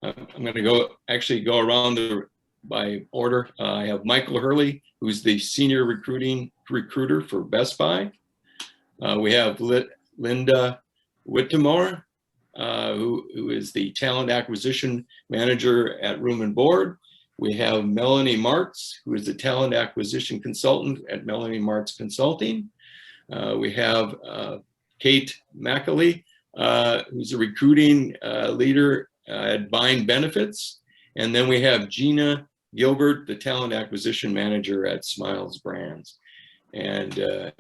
I'm going to go around by order. I have Michael Hurley, who's the senior recruiter for Best Buy. We have Lynda Whittemore, who is the talent acquisition manager at Room and Board. We have Melanie Martz, who is the talent acquisition consultant at Melanie Martz Consulting. We have Kate Makela, who's a recruiting leader at Buying Benefits. And then we have Gina Gilbert, the talent acquisition manager at Smiles Brands. And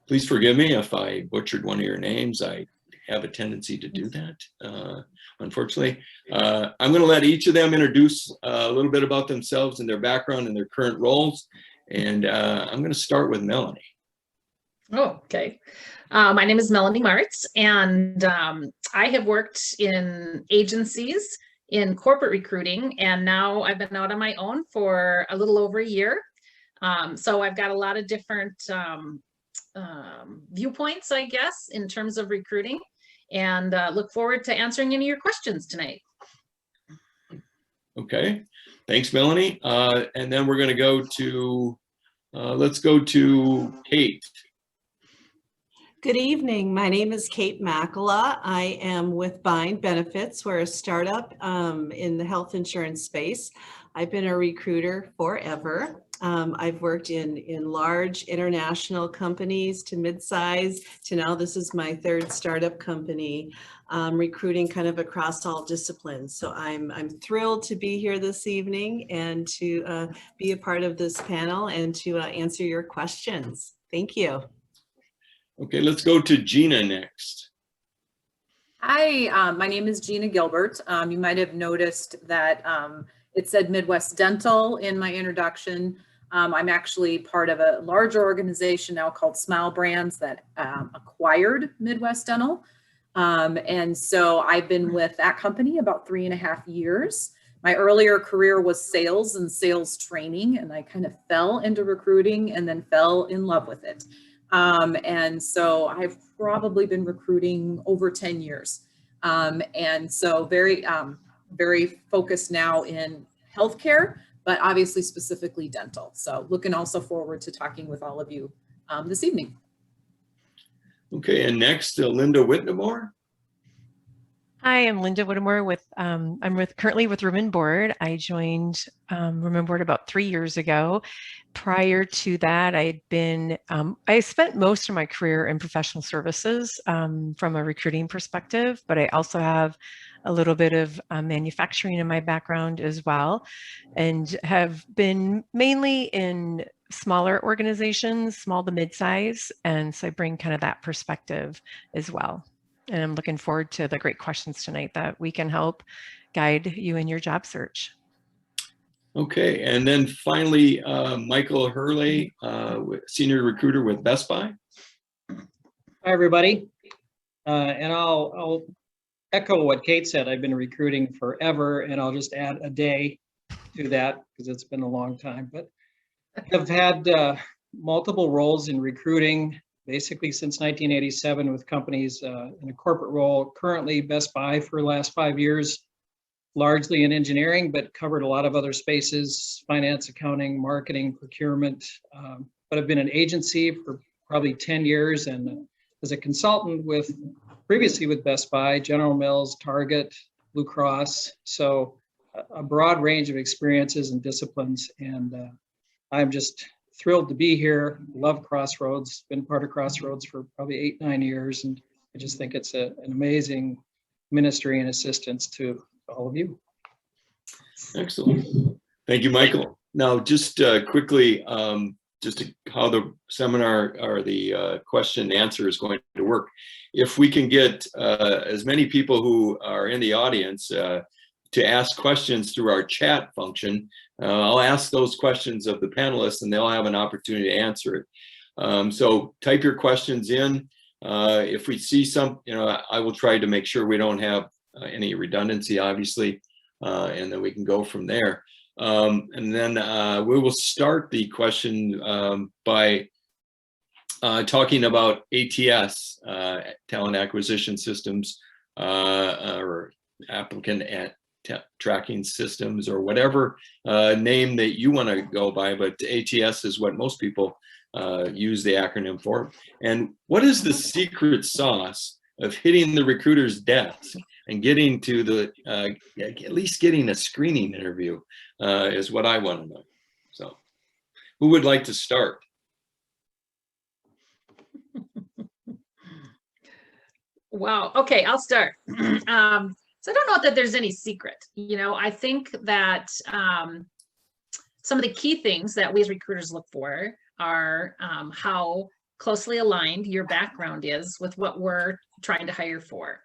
please forgive me if I butchered one of your names. I have a tendency to do that, unfortunately. I'm going to let each of them introduce a little bit about themselves and their background and their current roles. And I'm going to start with Melanie. Oh, okay. My name is Melanie Martz, and I have worked in agencies in corporate recruiting, and now I've been out on my own for a little over a year. So I've got a lot of different viewpoints, I guess, in terms of recruiting, and look forward to answering any of your questions tonight. Okay, thanks, Melanie. And then we're going to go to, let's go to Kate. Good evening. My name is Kate Makela. I am with Buying Benefits. We're a startup in the health insurance space. I've been a recruiter forever. I've worked in large international companies to mid-size to now this is my third startup company, recruiting kind of across all disciplines. So I'm thrilled to be here this evening and to be a part of this panel and to answer your questions. Thank you. Okay, let's go to Gina next. Hi, my name is Gina Gilbert. You might have noticed that it said Midwest Dental in my introduction. I'm actually part of a larger organization now called Smile Brands that acquired Midwest Dental. And so I've been with that company about 3.5 years. My earlier career was sales and sales training, and I kind of fell into recruiting and then fell in love with it. And so I've probably been recruiting over 10 years. And so very focused now in healthcare, but obviously specifically dental. So looking also forward to talking with all of you this evening. Okay, and next, Lynda Whittemore. Hi, I'm Lynda Whittemore currently with Room and Board. I joined Room and Board about 3 years ago. Prior to that, I spent most of my career in professional services from a recruiting perspective, but I also have a little bit of manufacturing in my background as well, and have been mainly in smaller organizations, small to mid-size, and so I bring kind of that perspective as well. And I'm looking forward to the great questions tonight that we can help guide you in your job search. Okay, and then finally, Michael Hurley, senior recruiter with Best Buy. Hi, everybody. And I'll echo what Kate said. I've been recruiting forever, and I'll just add a day to that because it's been a long time. But I've had multiple roles in recruiting, basically since 1987 with companies in a corporate role. Currently Best Buy for the last 5 years, largely in engineering, but covered a lot of other spaces, finance, accounting, marketing, procurement. But I've been an agency for probably 10 years and as a consultant previously with Best Buy, General Mills, Target, Blue Cross. So a broad range of experiences and disciplines. And I'm just thrilled to be here. Love Crossroads, been part of Crossroads for probably 8-9 years. And I just think it's an amazing ministry and assistance to all of you. Excellent. Thank you, Michael. Now, just quickly, how the seminar or the question and answer is going to work. If we can get as many people who are in the audience to ask questions through our chat function, I'll ask those questions of the panelists and they'll have an opportunity to answer it. So type your questions in. If we see some, I will try to make sure we don't have any redundancy, obviously, and then we can go from there. And then we will start the question by talking about ATS, talent acquisition systems, or applicant at tracking systems or whatever name that you want to go by, but ATS is what most people use the acronym for. And what is the secret sauce of hitting the recruiter's desk and getting to the, at least getting a screening interview is what I want to know. So who would like to start? Wow. Okay, I'll start. So I don't know that there's any secret. I think that some of the key things that we as recruiters look for are how closely aligned your background is with what we're trying to hire for.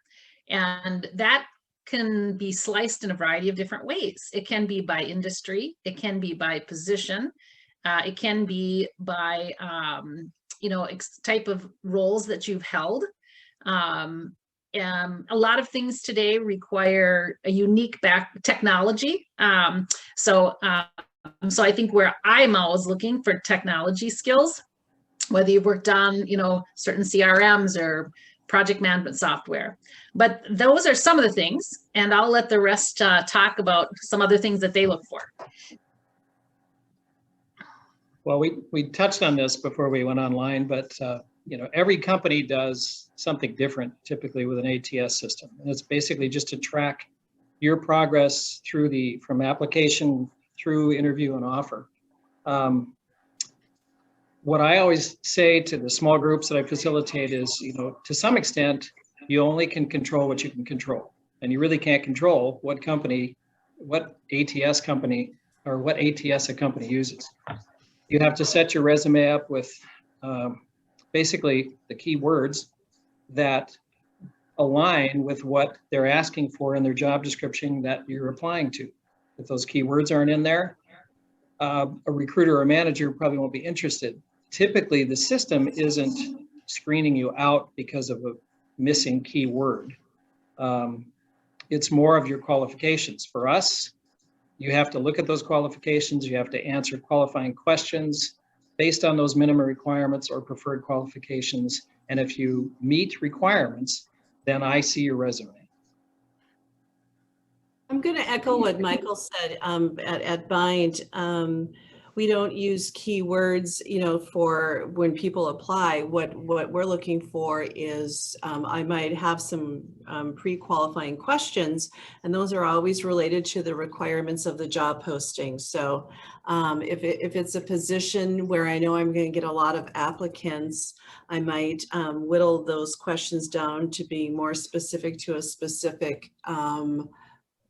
And that can be sliced in a variety of different ways. It can be by industry, it can be by position, it can be by type of roles that you've held. A lot of things today require a unique technology. So I think where I'm always looking for technology skills, whether you've worked on, certain CRMs or project management software. But those are some of the things, and I'll let the rest talk about some other things that they look for. Well, we touched on this before we went online, but every company does something different typically with an ATS system. And it's basically just to track your progress from application through interview and offer. What I always say to the small groups that I facilitate is, to some extent, you only can control what you can control. And you really can't control what ATS company or what ATS a company uses. You have to set your resume up with basically the key words that align with what they're asking for in their job description that you're applying to. If those keywords aren't in there, a recruiter or a manager probably won't be interested. Typically, the system isn't screening you out because of a missing keyword. It's more of your qualifications. For us, you have to look at those qualifications. You have to answer qualifying questions based on those minimum requirements or preferred qualifications. And if you meet requirements, then I see your resume. I'm going to echo what Michael said at Bind. We don't use keywords, for when people apply. What we're looking for is I might have some pre-qualifying questions, and those are always related to the requirements of the job posting. So if it's a position where I know I'm going to get a lot of applicants, I might whittle those questions down to be more specific to a specific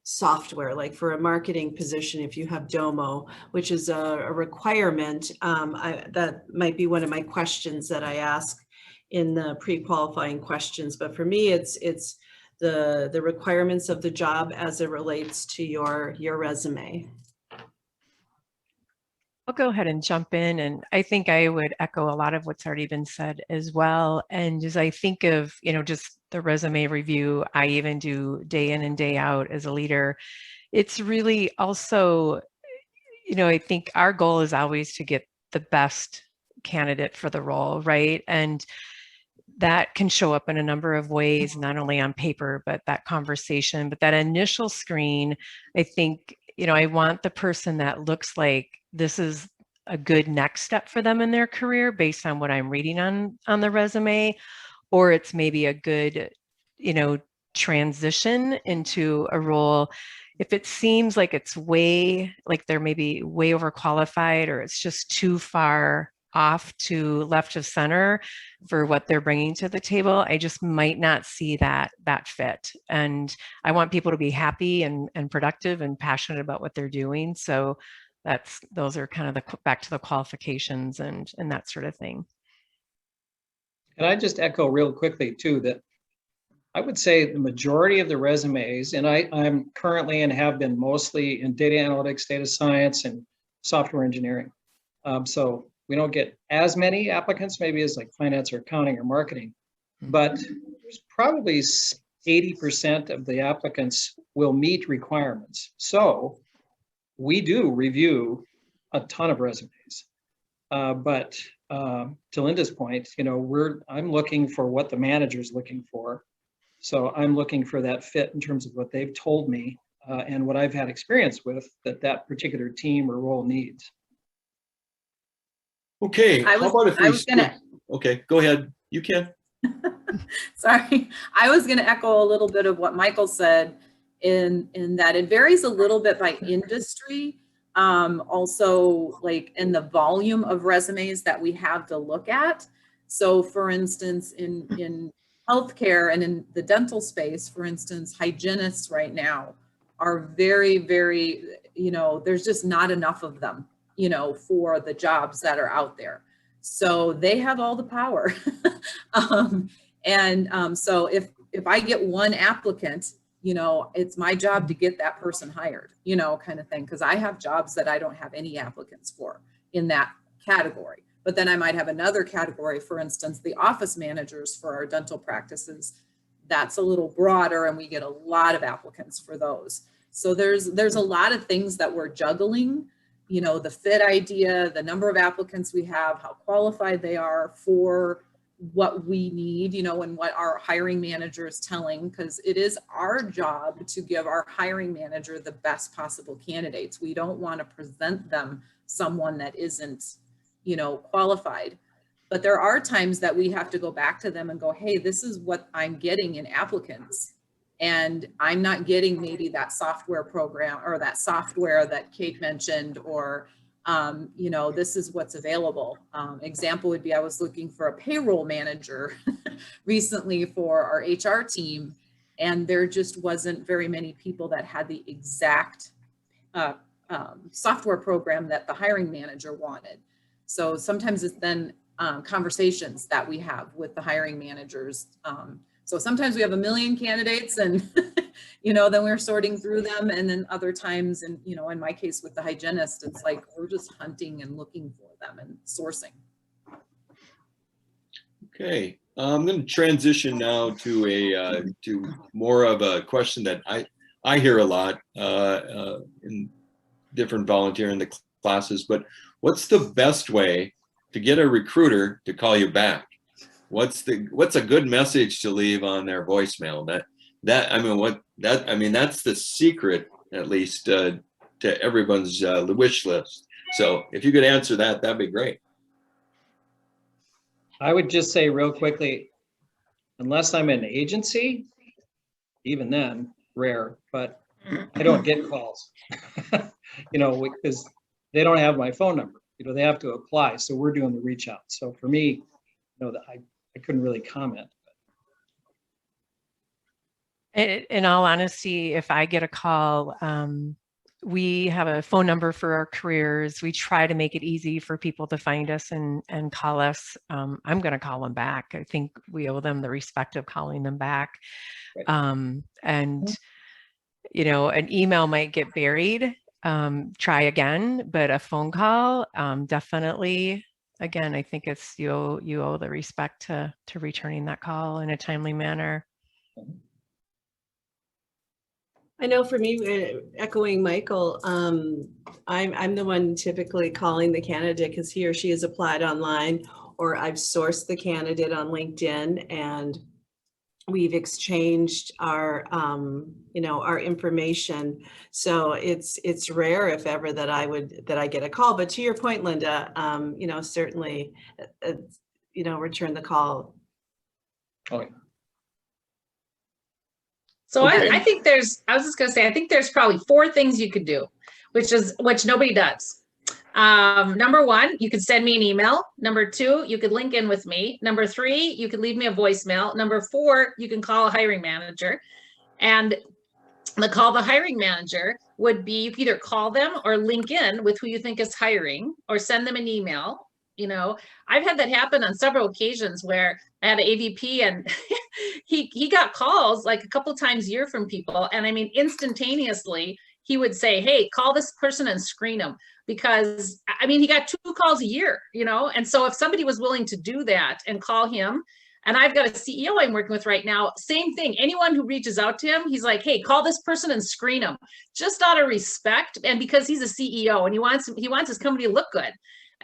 software. Like for a marketing position, if you have Domo, which is a requirement, that might be one of my questions that I ask in the pre-qualifying questions. But for me, it's the requirements of the job as it relates to your resume. I'll go ahead and jump in, and I think I would echo a lot of what's already been said as well. And as I think of, just the resume review, I even do day in and day out as a leader. It's really also, I think our goal is always to get the best candidate for the role, right? And that can show up in a number of ways, not only on paper, but that conversation, but that initial screen. I think, I want the person that looks like this is a good next step for them in their career based on what I'm reading on the resume, or it's maybe a good, transition into a role. If it seems like it's like they're maybe way overqualified, or it's just too far off to left of center for what they're bringing to the table, I just might not see that fit. And I want people to be happy and productive and passionate about what they're doing. So those are kind of back to the qualifications and that sort of thing. And I just echo real quickly too, that I would say the majority of the resumes, and I'm currently and have been mostly in data analytics, data science, and software engineering. So we don't get as many applicants maybe as like finance or accounting or marketing, but there's probably 80% of the applicants will meet requirements. So we do review a ton of resumes, but to Lynda's point, I'm looking for what the manager's looking for. So I'm looking for that fit in terms of what they've told me and what I've had experience with that particular team or role needs. Okay, I how was- about if I we was gonna- Okay, go ahead. You can. Sorry, I was going to echo a little bit of what Michael said in that it varies a little bit by industry. Also, like in the volume of resumes that we have to look at. So, for instance, in healthcare and in the dental space, for instance, hygienists right now are very, very, there's just not enough of them, for the jobs that are out there. So they have all the power. So if I get one applicant, it's my job to get that person hired, kind of thing. Because I have jobs that I don't have any applicants for in that category. But then I might have another category, for instance, the office managers for our dental practices. That's a little broader and we get a lot of applicants for those. So there's a lot of things that we're juggling, the fit idea, the number of applicants we have, how qualified they are for what we need, and what our hiring manager is telling, because it is our job to give our hiring manager the best possible candidates. We don't want to present them someone that isn't, qualified. But there are times that we have to go back to them and go, hey, this is what I'm getting in applicants. And I'm not getting maybe that software program or that software that Kate mentioned, or, this is what's available. Example would be, I was looking for a payroll manager recently for our HR team, and there just wasn't very many people that had the exact software program that the hiring manager wanted. So sometimes it's then conversations that we have with the hiring managers. So sometimes we have a million candidates and, then we're sorting through them. And then other times, and, in my case with the hygienist, it's like, we're just hunting and looking for them and sourcing. Okay, I'm going to transition now to more of a question that I hear a lot in different volunteering the classes, but what's the best way to get a recruiter to call you back? What's a good message to leave on their voicemail? That's the secret, at least to everyone's wish list. So if you could answer that, that'd be great. I would just say real quickly, unless I'm an agency, even then, rare, but I don't get calls, because they don't have my phone number. They have to apply. So we're doing the reach out. So for me, I couldn't really comment. In all honesty, if I get a call, we have a phone number for our careers. We try to make it easy for people to find us and call us. I'm going to call them back. I think we owe them the respect of calling them back. Right. An email might get buried. Try again, but a phone call, definitely. Again, I think it's you owe the respect to returning that call in a timely manner. I know for me, echoing Michael, I'm the one typically calling the candidate because he or she has applied online, or I've sourced the candidate on LinkedIn and we've exchanged our our information. So it's rare, if ever, that I get a call. But to your point, Lynda, certainly return the call. Oh, So Okay. I think I was just gonna say, I think there's probably 4 things you could do, which nobody does. Number 1, you could send me an email. Number 2, you could link in with me. Number 3, you could leave me a voicemail. Number 4, you can call a hiring manager. And call the hiring manager would be, you could either call them or link in with who you think is hiring, or send them an email. I've had that happen on several occasions where I had an AVP and he got calls like a couple times a year from people. And I mean, instantaneously, he would say, hey, call this person and screen them, because I mean, he got 2 calls a year, and so if somebody was willing to do that and call him, and I've got a CEO I'm working with right now, same thing. Anyone who reaches out to him, he's like, hey, call this person and screen them, just out of respect. And because he's a CEO and he wants his company to look good.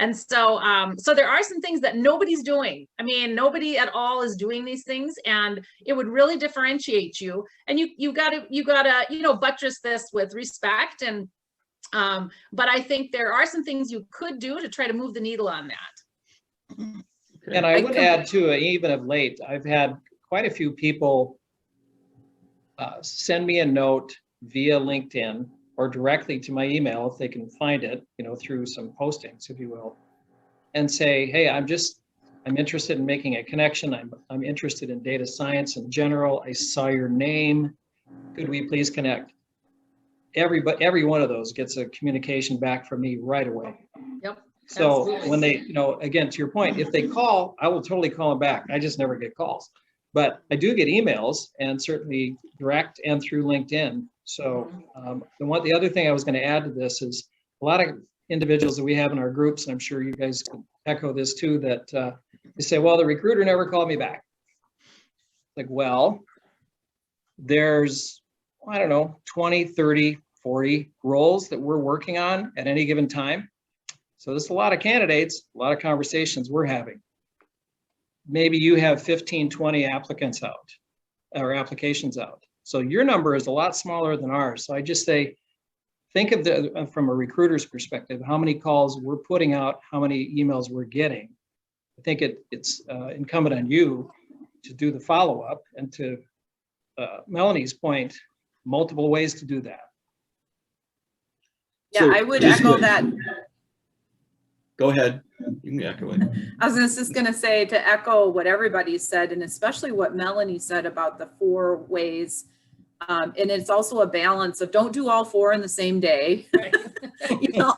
And so, so there are some things that nobody's doing. I mean, nobody at all is doing these things, and it would really differentiate you. And you gotta, you know, buttress this with respect. And, but I think there are some things you could do to try to move the needle on that. And I would add too, even of late, I've had quite a few people send me a note via LinkedIn or directly to my email if they can find it, you know, through some postings, if you will, and say, hey, I'm interested in making a connection. I'm interested in data science in general. I saw your name. Could we please connect? Every one of those gets a communication back from me right away. Yep. So Absolutely. when they, you know, again, to your point, if they call, I will totally call them back. I just never get calls. But I do get emails, and certainly direct and through LinkedIn. So the other thing I was going to add to this is a lot of individuals that we have in our groups, and I'm sure you guys can echo this too, that they say, well, the recruiter never called me back. Like, well, there's, I don't know, 20, 30, 40 roles that we're working on at any given time. So there's a lot of candidates, a lot of conversations we're having. Maybe you have 15, 20 applicants out or applications out. So your number is a lot smaller than ours. So I just say, think of from a recruiter's perspective, how many calls we're putting out, how many emails we're getting. I think it's incumbent on you to do the follow-up, and to Melanie's point, multiple ways to do that. Yeah, So I would just echo to- that. Go ahead. You can echo it. I was just going to say, to echo what everybody said, and especially what Melanie said about the 4 ways. And it's also a balance of don't do all 4 in the same day. You know,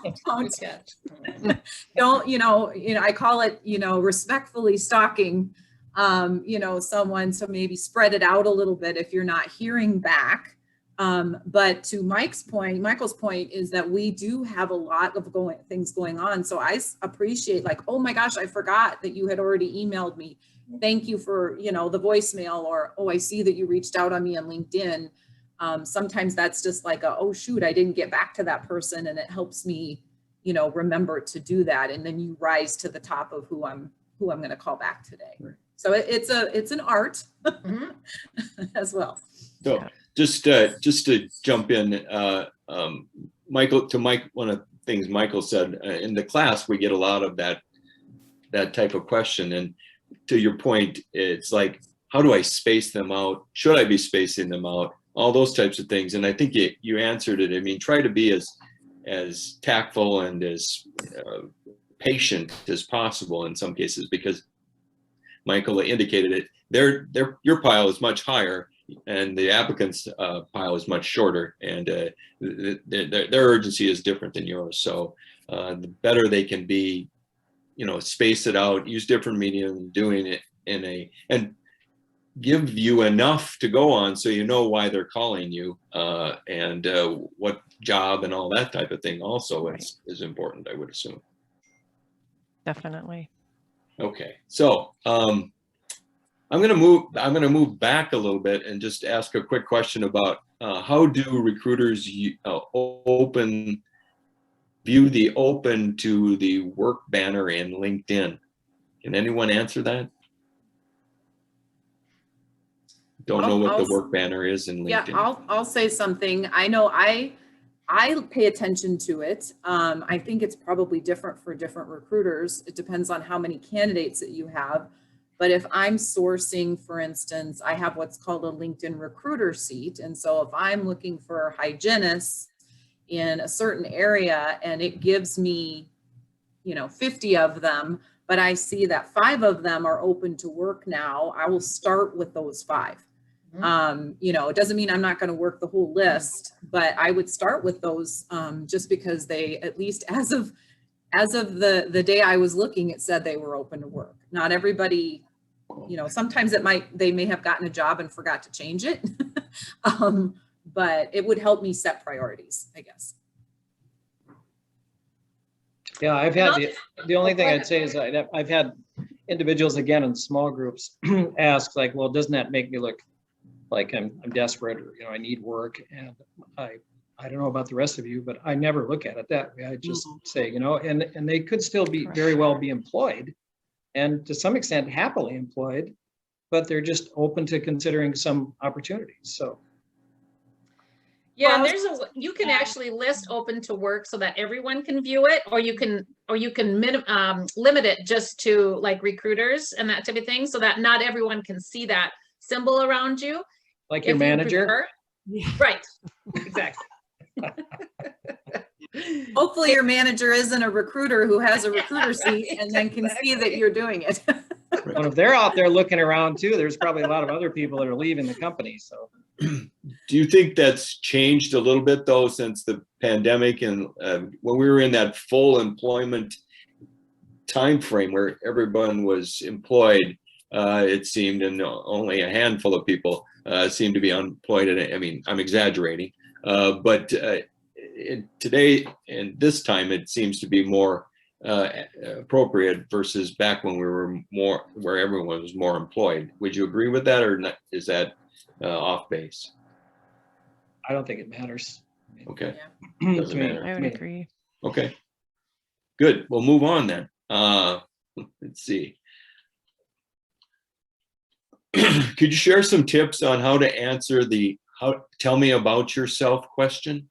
don't, you know, I call it, you know, respectfully stalking, you know, someone. So maybe spread it out a little bit if you're not hearing back. But to Michael's point is that we do have a lot of things going on. So I appreciate, like, oh my gosh, I forgot that you had already emailed me. Thank you for, you know, the voicemail, or, oh, I see that you reached out on me on LinkedIn. Sometimes that's just like oh shoot, I didn't get back to that person. And it helps me, you know, remember to do that. And then you rise to the top of who I'm going to call back today. Right. So it's an art as well. So just to jump in, Michael, one of the things Michael said, in the class, we get a lot of that type of question. And to your point, it's like, how do I space them out? Should I be spacing them out? All those types of things. And I think you answered it. I mean, try to be as tactful and as patient as possible in some cases, because Michael indicated it. Your pile is much higher, and the applicant's pile is much shorter, and their urgency is different than yours. So the better they can be, you know, space it out, use different medium, doing it and give you enough to go on so you know why they're calling you, and what job and all that type of thing also is important, I would assume. Definitely. Okay, so I'm gonna move back a little bit and just ask a quick question about how do recruiters view the open to the work banner in LinkedIn? Can anyone answer that? Don't know what the work banner is in LinkedIn. Yeah, I'll say something. I know I pay attention to it. I think it's probably different for different recruiters. It depends on how many candidates that you have. But if I'm sourcing, for instance, I have what's called a LinkedIn recruiter seat. And so if I'm looking for hygienists in a certain area and it gives me, you know, 50 of them, but I see that 5 of them are open to work now, I will start with those 5. You know, it doesn't mean I'm not going to work the whole list, but I would start with those just because they, at least as of the day I was looking, it said they were open to work. Not everybody, you know, sometimes they may have gotten a job and forgot to change it. But it would help me set priorities, I guess. Yeah, I've had the only thing I'd say is I've had individuals, again, in small groups ask, like, well, doesn't that make me look like I'm desperate, or, you know, I need work? And I don't know about the rest of you, but I never look at it that way. I just say, and they could still be very well be employed and to some extent happily employed, but they're just open to considering some opportunities. So. Yeah, you can actually list open to work so that everyone can view it, or you can limit it just to like recruiters and that type of thing, so that not everyone can see that symbol around you. Like your manager? Right, exactly. Hopefully your manager isn't a recruiter who has a recruiter seat and then can see that you're doing it. Well, if they're out there looking around too, there's probably a lot of other people that are leaving the company. So, do you think that's changed a little bit though since the pandemic and when we were in that full employment time frame where everyone was employed? It seemed, and only a handful of people seemed to be unemployed. And I mean, I'm exaggerating, but today and this time, it seems to be more appropriate versus back when we were more, where everyone was more employed. Would you agree with that, or not? Is that off base? I don't think it matters. Okay. Yeah. Doesn't matter. I would agree. Okay. Good. We'll move on then. Let's see. Could you share some tips on how to answer the tell me about yourself question?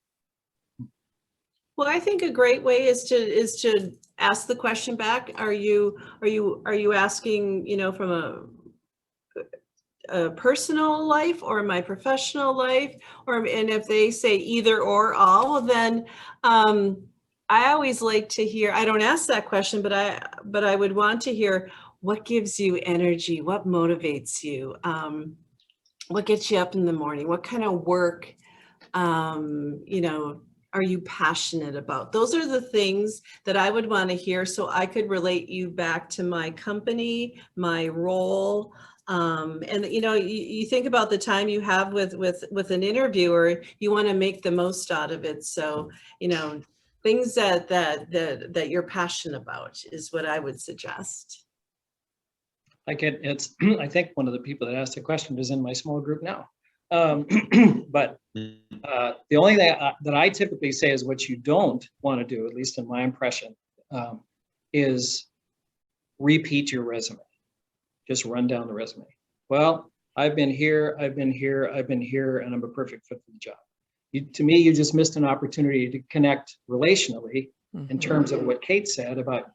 Well, I think a great way is to ask the question back. Are you asking, from a personal life or my professional life, and if they say either or all, well, then I always like to hear. I don't ask that question, but I would want to hear what gives you energy, what motivates you, what gets you up in the morning, what kind of work, are you passionate about? Those are the things that I would want to hear so I could relate you back to my company, my role. And you think about the time you have with an interviewer, you want to make the most out of it. So, things that you're passionate about is what I would suggest. I think one of the people that asked the question is in my small group now. But the only thing that I typically say is what you don't want to do, at least in my impression, is repeat your resume. Just run down the resume. Well, I've been here, and I'm a perfect fit for the job. To me, you just missed an opportunity to connect relationally in terms of what Kate said about,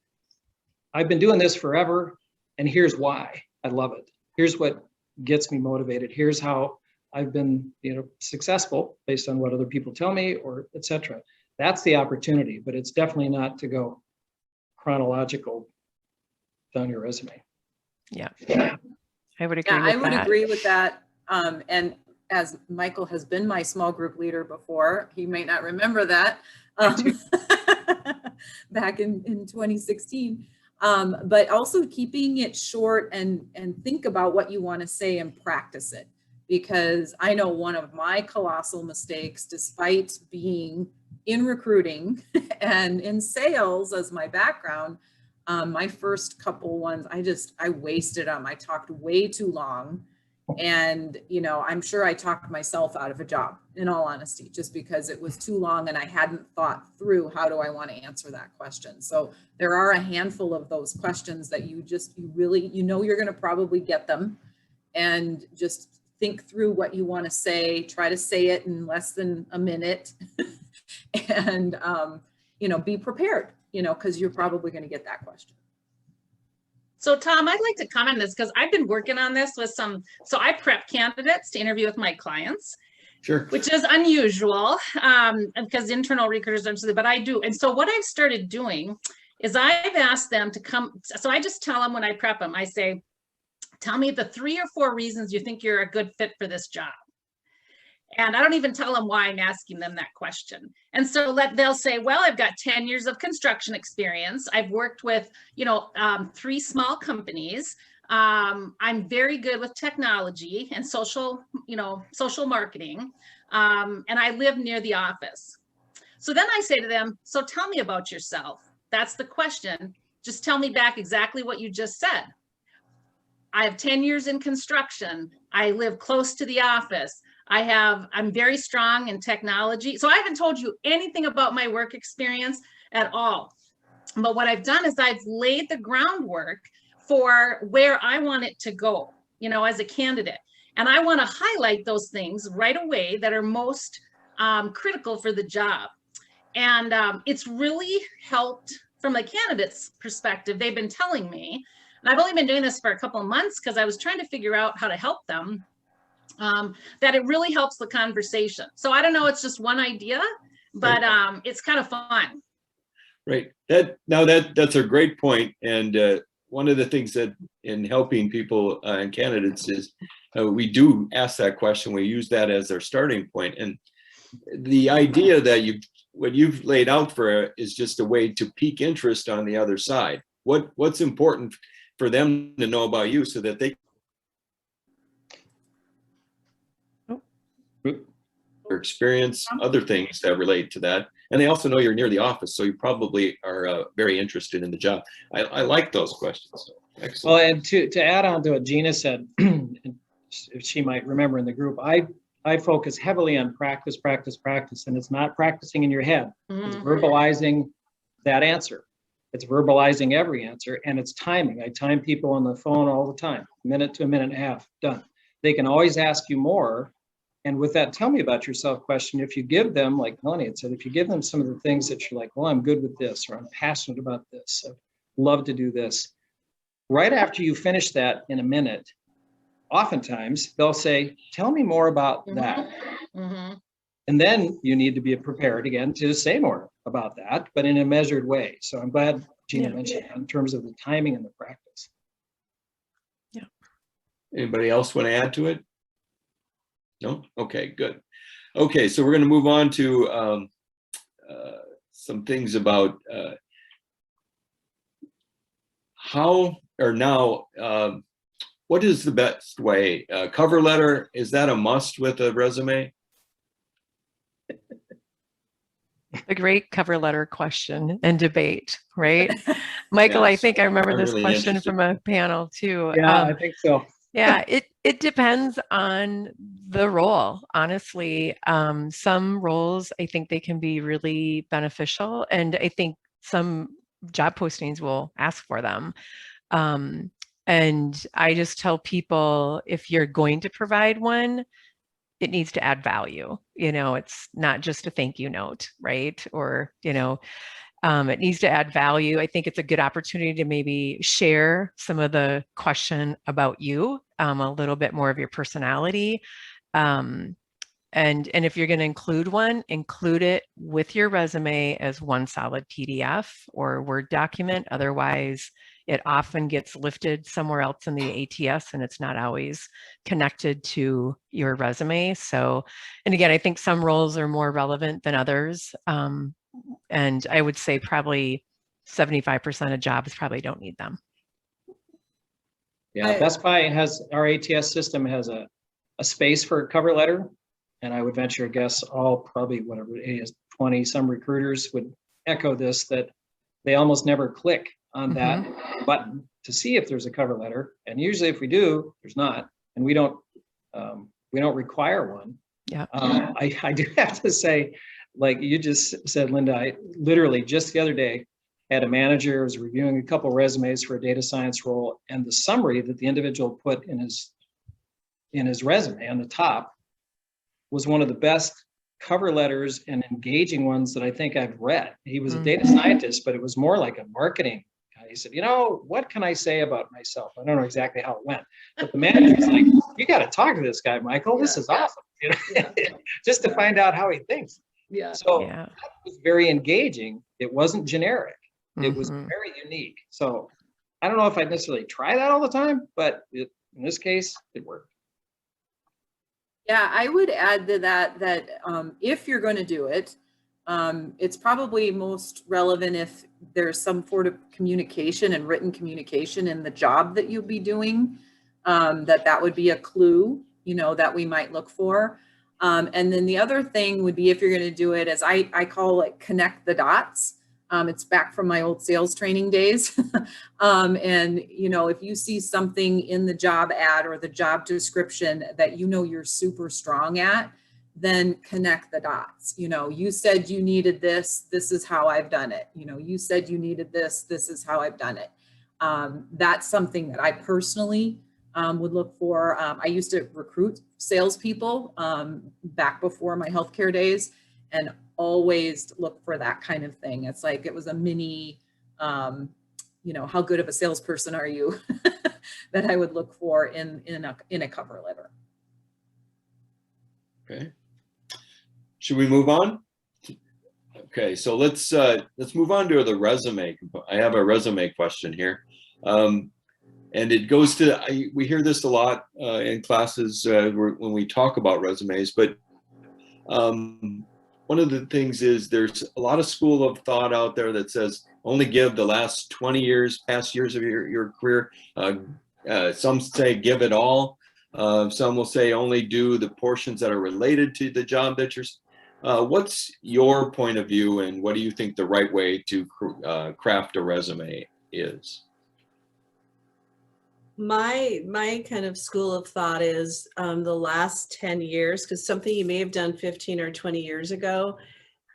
I've been doing this forever, and here's why I love it. Here's what gets me motivated. Here's how I've been, successful based on what other people tell me, or et cetera. That's the opportunity, but it's definitely not to go chronological down your resume. Yeah, I would agree with I would that. agree with that. And as Michael has been my small group leader before, he may not remember that back in 2016. But also keeping it short and think about what you want to say and practice it. Because I know one of my colossal mistakes, despite being in recruiting and in sales as my background, my first couple ones, I wasted them. I talked way too long. And, I'm sure I talked myself out of a job, in all honesty, just because it was too long and I hadn't thought through how do I want to answer that question. So there are a handful of those questions that you really, you're going to probably get them, and just think through what you want to say, try to say it in less than a minute and, be prepared, because you're probably going to get that question. So Tom, I'd like to comment on this because I've been working on this with so I prep candidates to interview with my clients. Sure. Which is unusual because internal recruiters don't, but I do. And so what I've started doing is I've asked them to come. So I just tell them when I prep them, I say, tell me the 3 or 4 reasons you think you're a good fit for this job. And I don't even tell them why I'm asking them that question. And so they'll say, well, I've got 10 years of construction experience. I've worked with, 3 small companies. I'm very good with technology and social marketing. And I live near the office. So then I say to them, so tell me about yourself. That's the question. Just tell me back exactly what you just said. I have 10 years in construction. I live close to the office. I'm very strong in technology. So I haven't told you anything about my work experience at all. But what I've done is I've laid the groundwork for where I want it to go, you know, as a candidate. And I want to highlight those things right away that are most critical for the job. And it's really helped from a candidate's perspective. They've been telling me, and I've only been doing this for a couple of months because I was trying to figure out how to help them, that it really helps the conversation. So I don't know, it's just one idea, but it's kind of fun. Right. That's a great point. And one of the things that in helping people and candidates is we do ask that question. We use that as our starting point. And the idea that what you've laid out for is just a way to pique interest on the other side. What's important for them to know about you so that they experience other things that relate to that. And they also know you're near the office, so you probably are very interested in the job. I like those questions. Excellent. Well, and to add on to what Gina said, if she might remember in the group, I focus heavily on practice, and it's not practicing in your head. It's verbalizing that answer. It's verbalizing every answer, and it's timing. I time people on the phone all the time, minute to a minute and a half, done. They can always ask you more. And with that, tell me about yourself question, if you give them, like Melanie had said, if you give them some of the things that you're like, well, I'm good with this, or I'm passionate about this, I love to do this. Right after you finish that in a minute, oftentimes they'll say, tell me more about that. And then you need to be prepared again to say more about that, but in a measured way. So I'm glad Gina mentioned that in terms of the timing and the practice. Yeah. Anybody else want to add to it? No? Okay, good. Okay, so we're going to move on to some things about how or now, what is the best way? Cover letter, is that a must with a resume? A great cover letter question and debate, right? Michael, Yes. I think I remember I'm this really question interested. from a panel too. Yeah, I think so. Yeah, it depends on the role, honestly. Some roles, I think they can be really beneficial, and I think some job postings will ask for them. And I just tell people, if you're going to provide one, it needs to add value. You know, it's not just a thank you note, right? Or, you know, it needs to add value. I think it's a good opportunity to maybe share some of the question about you, a little bit more of your personality. And if you're going to include one, include it with your resume as one solid PDF or Word document. Otherwise, it often gets lifted somewhere else in the ATS and it's not always connected to your resume. So, and again, I think some roles are more relevant than others. And I would say probably 75% of jobs probably don't need them. Yeah, Best Buy has, our ATS system has a space for a cover letter. And I would venture a guess all probably whatever it is, 20 some recruiters would echo this, that they almost never click on that button to see if there's a cover letter. And usually if we do, there's not, and we don't require one. Yeah. I do have to say, like you just said, Lynda, I literally just the other day had a manager who was reviewing a couple of resumes for a data science role, and the summary that the individual put in his resume on the top was one of the best cover letters and engaging ones that I think I've read. He was a data scientist, but it was more like a marketing guy. He said, you know, what can I say about myself? I don't know exactly how it went, but the manager's like, you got to talk to this guy, Michael. This is awesome. You know? Just to find out how he thinks. Yeah. So that was very engaging. It wasn't generic. It was very unique. So I don't know if I'd necessarily try that all the time, but in this case, it worked. Yeah, I would add to that if you're going to do it, it's probably most relevant if there's some sort of communication and written communication in the job that you'll be doing, that would be a clue, you know, that we might look for. And then the other thing would be, if you're going to do it, as I call it, connect the dots. It's back from my old sales training days. And, you know, if you see something in the job ad or the job description that you know you're super strong at, then connect the dots. You know, you said you needed this, this is how I've done it. You know, you said you needed this, this is how I've done it. That's something that I personally would look for. I used to recruit salespeople back before my healthcare days, and always look for that kind of thing. It's like, it was a mini, you know, how good of a salesperson are you that I would look for in a cover letter. Okay. Should we move on? Okay, so let's move on to the resume. I have a resume question here. And it goes to, we hear this a lot in classes when we talk about resumes, but one of the things is there's a lot of school of thought out there that says only give the last 20 years, past years of your career. Some say give it all. Some will say only do the portions that are related to the job that you're. What's your point of view, and what do you think the right way to craft a resume is? My kind of school of thought is the last 10 years, because something you may have done 15 or 20 years ago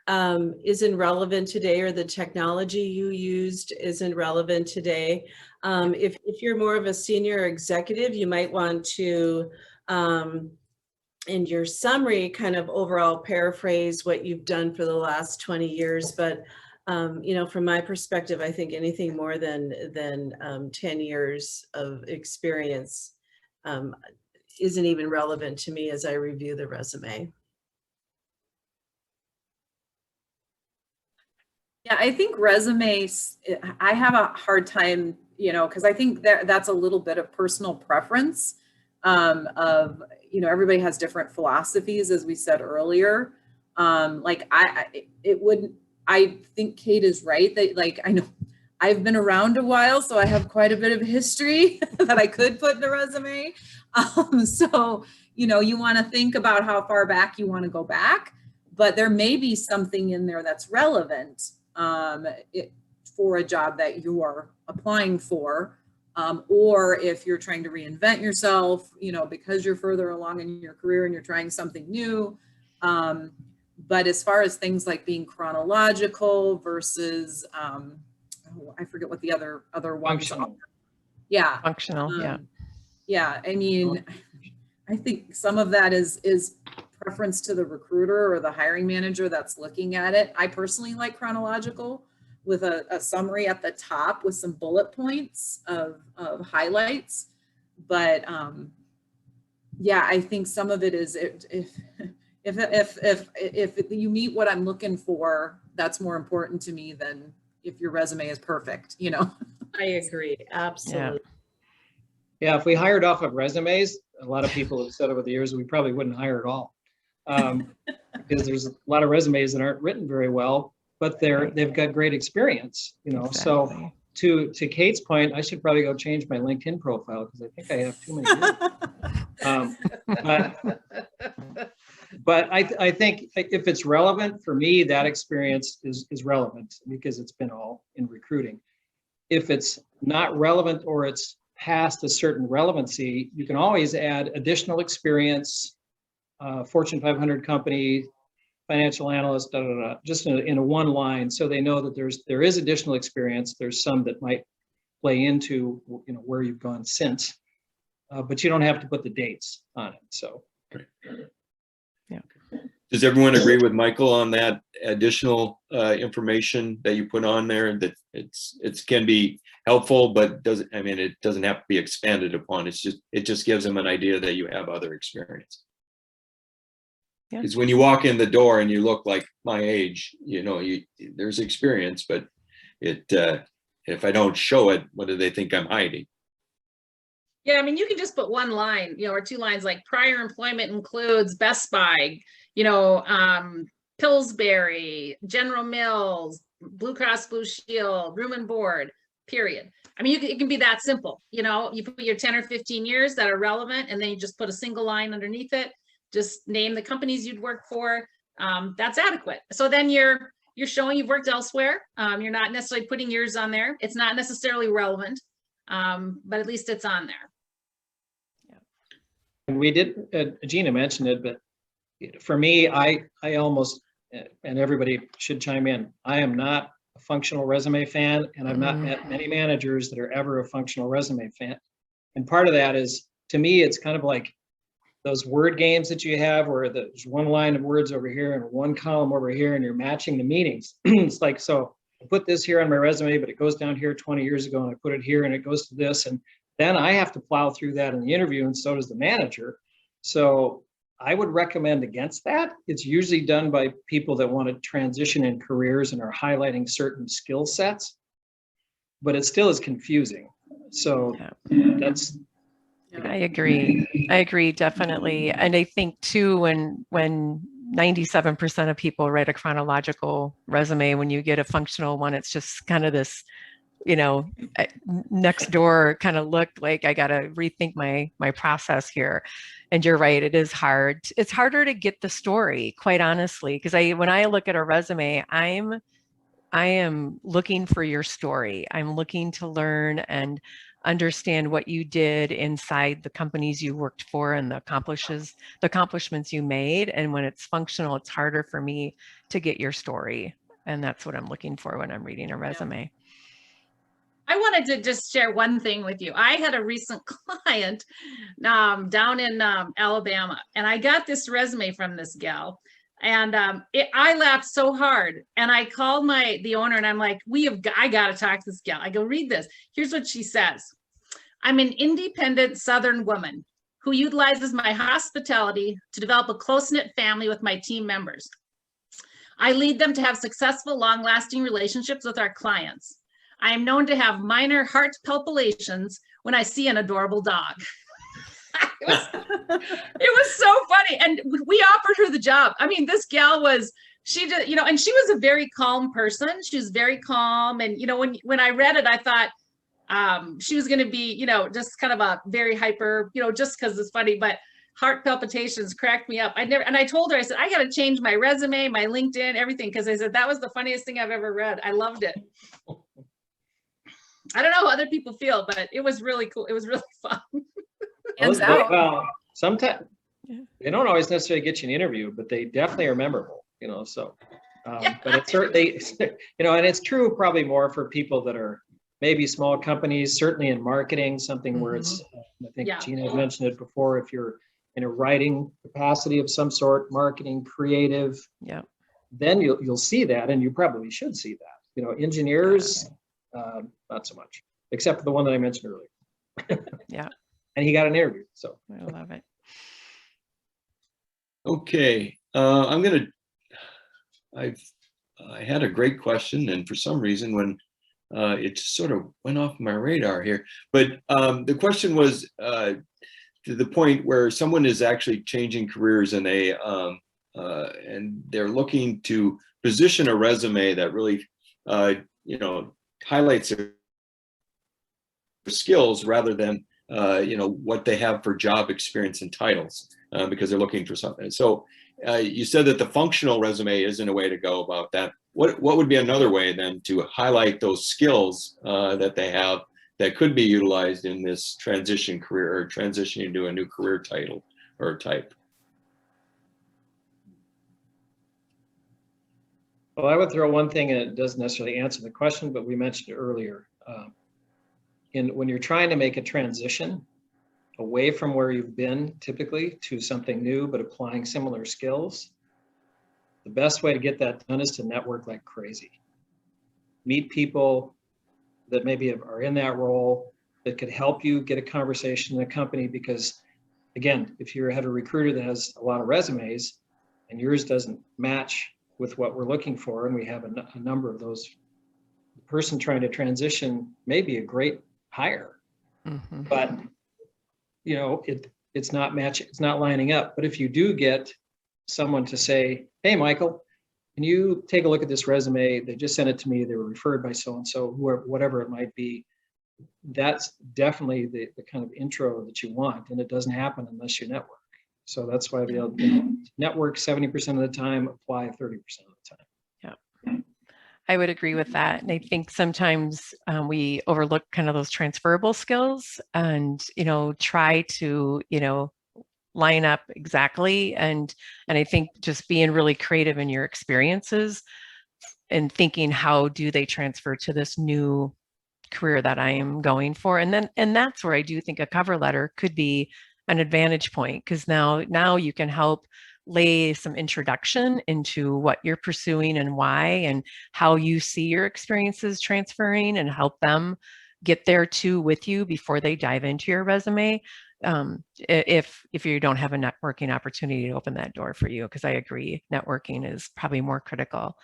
isn't relevant today, or the technology you used isn't relevant today. If you're more of a senior executive, you might want to, in your summary, kind of overall paraphrase what you've done for the last 20 years. But you know, from my perspective, I think anything more than 10 years of experience isn't even relevant to me as I review the resume. Yeah, I think resumes, I have a hard time, you know, because I think that's a little bit of personal preference of, you know, everybody has different philosophies, as we said earlier. Like I think Kate is right that, like, I know I've been around a while, so I have quite a bit of history that I could put in a resume. So, you know, you want to think about how far back you want to go back, but there may be something in there that's relevant for a job that you are applying for, or if you're trying to reinvent yourself, you know, because you're further along in your career and you're trying something new. But as far as things like being chronological versus, I forget what the other ones are. Yeah. Functional, yeah. Yeah, I mean, I think some of that is preference to the recruiter or the hiring manager that's looking at it. I personally like chronological with a summary at the top with some bullet points of highlights. But yeah, I think some of it is if you meet what I'm looking for, that's more important to me than if your resume is perfect, you know? I agree, absolutely. Yeah, if we hired off of resumes, a lot of people have said over the years, we probably wouldn't hire at all. Because there's a lot of resumes that aren't written very well, but they've got great experience, you know. Exactly. So to Kate's point, I should probably go change my LinkedIn profile because I think I have too many years. But I think if it's relevant for me, that experience is relevant because it's been all in recruiting. If it's not relevant or it's past a certain relevancy, you can always add additional experience, Fortune 500 company, financial analyst, just in a one line, so they know that there is additional experience. There's some that might play into, you know, where you've gone since, but you don't have to put the dates on it. So. Yeah. Does everyone agree with Michael on that additional information that you put on there, that it can be helpful, but it doesn't have to be expanded upon. It just gives them an idea that you have other experience. Because when you walk in the door and you look like my age, you know, there's experience, but if I don't show it, what do they think I'm hiding? Yeah, I mean, you can just put one line, you know, or two lines, like prior employment includes Best Buy, you know, Pillsbury, General Mills, Blue Cross Blue Shield, Room and Board, period. I mean, it can be that simple. You know, you put your 10 or 15 years that are relevant, and then you just put a single line underneath it. Just name the companies you'd work for. That's adequate. So then you're you're showing you've worked elsewhere. You're not necessarily putting yours on there. It's not necessarily relevant, but at least it's on there. And we did, Gina mentioned it, but for me, I almost, and everybody should chime in, I am not a functional resume fan, and I've not met many managers that are ever a functional resume fan. And part of that is, to me, it's kind of like those word games that you have where there's one line of words over here and one column over here, and you're matching the meanings. It's like, so I put this here on my resume, but it goes down here 20 years ago, and I put it here and it goes to this. And then I have to plow through that in the interview, and so does the manager. So I would recommend against that. It's usually done by people that want to transition in careers and are highlighting certain skill sets, but it still is confusing. So that's. I agree, definitely. And I think too, when 97% of people write a chronological resume, when you get a functional one, it's just kind of this, next door kind of look like I got to rethink my process here. And you're right, it is hard. It's harder to get the story, quite honestly, because when I look at a resume, I am looking for your story. I'm looking to learn and understand what you did inside the companies you worked for and the accomplishments you made. And when it's functional, it's harder for me to get your story. And that's what I'm looking for when I'm reading a resume. I wanted to just share one thing with you. I had a recent client down in Alabama, and I got this resume from this gal, and I laughed so hard. And I called the owner, and I'm like, I got to talk to this gal. I go, read this. Here's what she says. I'm an independent Southern woman who utilizes my hospitality to develop a close-knit family with my team members. I lead them to have successful, long-lasting relationships with our clients. I am known to have minor heart palpitations when I see an adorable dog. It was so funny. And we offered her the job. I mean, this gal she did, and she was a very calm person. She was very calm. And, when I read it, I thought she was going to be, just kind of a very hyper, just because it's funny, but heart palpitations cracked me up. And I told her, I said, I got to change my resume, my LinkedIn, everything. Cause I said, that was the funniest thing I've ever read. I loved it. I don't know how other people feel, but it was really cool. It was really fun. Well, sometimes they don't always necessarily get you an interview, but they definitely are memorable, so, but it's certainly, and it's true probably more for people that are maybe small companies, certainly in marketing, something where it's, I think Gina had mentioned it before, if you're in a writing capacity of some sort, marketing, creative, then you'll see that, and you probably should see that, engineers, not so much, except for the one that I mentioned earlier. And he got an interview, so. I love it. Okay, I had a great question, and for some reason when it just sort of went off my radar here, but the question was to the point where someone is actually changing careers and and they're looking to position a resume that really highlights their skills rather than what they have for job experience and titles, because they're looking for something. So you said that the functional resume isn't a way to go about that. What would be another way then to highlight those skills that they have that could be utilized in this transition career or transitioning to a new career title or type? Well, I would throw one thing, and it doesn't necessarily answer the question, but we mentioned it earlier. When you're trying to make a transition away from where you've been typically to something new, but applying similar skills, the best way to get that done is to network like crazy. Meet people that maybe are in that role that could help you get a conversation in a company, because again, if you have a recruiter that has a lot of resumes and yours doesn't match with what we're looking for, and we have a number of those, the person trying to transition may be a great hire, but it's not matching, it's not lining up. But if you do get someone to say, hey, Michael, can you take a look at this resume? They just sent it to me. They were referred by so-and-so, whoever, whatever it might be. That's definitely the kind of intro that you want. And it doesn't happen unless you network. So that's why network 70% of the time, apply 30% of the time. Yeah. I would agree with that. And I think sometimes we overlook kind of those transferable skills and, try to, line up exactly. And I think just being really creative in your experiences and thinking, how do they transfer to this new career that I am going for? And that's where I do think a cover letter could be an advantage point, because now you can help lay some introduction into what you're pursuing and why, and how you see your experiences transferring, and help them get there too with you before they dive into your resume. If you don't have a networking opportunity to open that door for you, because I agree, networking is probably more critical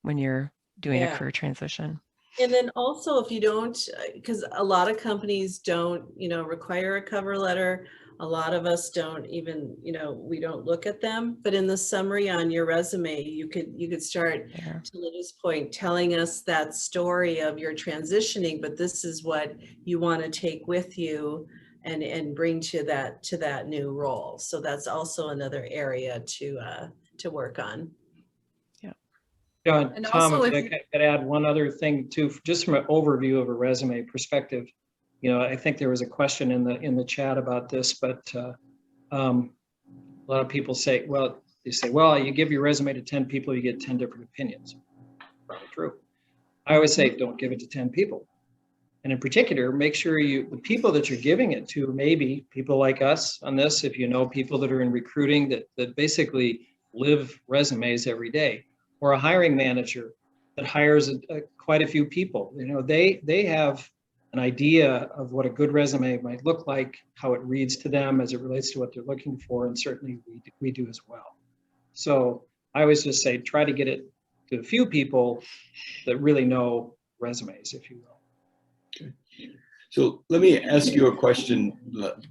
when you're doing a career transition. And then also, if you don't, because a lot of companies don't, require a cover letter. A lot of us don't even, we don't look at them. But in the summary on your resume, you could start, to Linda's point, telling us that story of your transitioning, but this is what you want to take with you and bring to that new role. So that's also another area to work on. Yeah, And Tom, also, if I could add one other thing too, just from an overview of a resume perspective. I think there was a question in the chat about this, but a lot of people say, well, you give your resume to 10 people, you get 10 different opinions. Probably true. I always say, don't give it to 10 people. And in particular, make sure the people that you're giving it to, maybe people like us on this, if you know people that are in recruiting that basically live resumes every day, or a hiring manager that hires quite a few people. They have an idea of what a good resume might look like, how it reads to them as it relates to what they're looking for, and certainly we do as well. So I always just say, try to get it to a few people that really know resumes, if you will. Okay. So let me ask you a question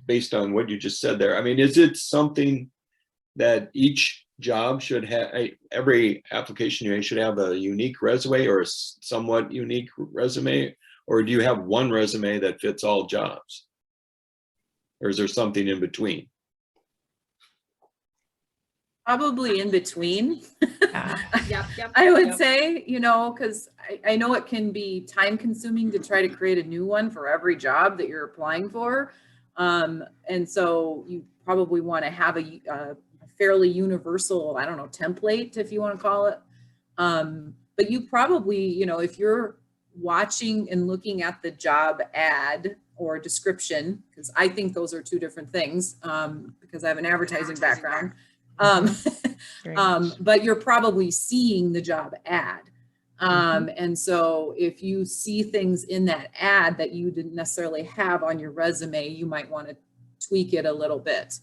based on what you just said there. I mean, is it something that each job should have, every application you should have a unique resume or a somewhat unique resume, or do you have one resume that fits all jobs, or is there something in between? Probably in between. Yep. I would say, because I know it can be time consuming to try to create a new one for every job that you're applying for. And so you probably want to have a fairly universal, I don't know, template, if you want to call it. But you probably, if you're watching and looking at the job ad or description, because I think those are two different things, because I have an advertising background. But you're probably seeing the job ad. And so if you see things in that ad that you didn't necessarily have on your resume, you might want to tweak it a little bit.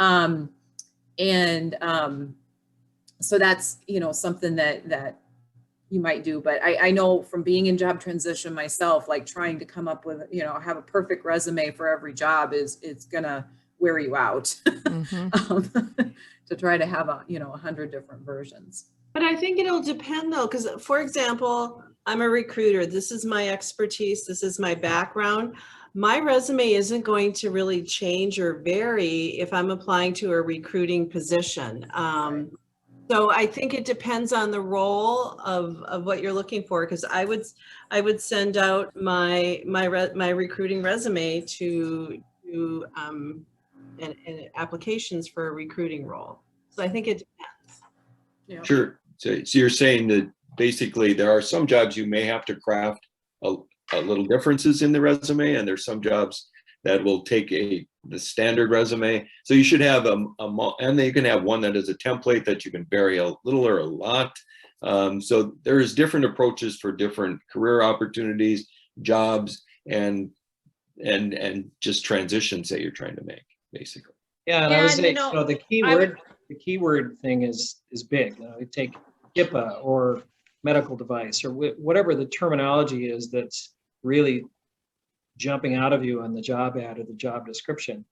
So that's, something that you might do. But I know from being in job transition myself, like trying to come up with, have a perfect resume for every job it's gonna wear you out. To try to have 100 different versions. But I think it'll depend though, because for example, I'm a recruiter. This is my expertise. This is my background. My resume isn't going to really change or vary if I'm applying to a recruiting position. So I think it depends on the role of what you're looking for, because I would send out my recruiting resume to and applications for a recruiting role. So I think it depends. Yeah. Sure. So you're saying that basically there are some jobs you may have to craft a little differences in the resume, and there's some jobs that will take the standard resume. So you should have and then you can have one that is a template that you can vary a little or a lot. So there's different approaches for different career opportunities, jobs, and just transitions that you're trying to make, basically. Yeah, and I would say, the keyword thing is big. You take HIPAA or medical device or whatever the terminology is that's really jumping out of you on the job ad or the job description.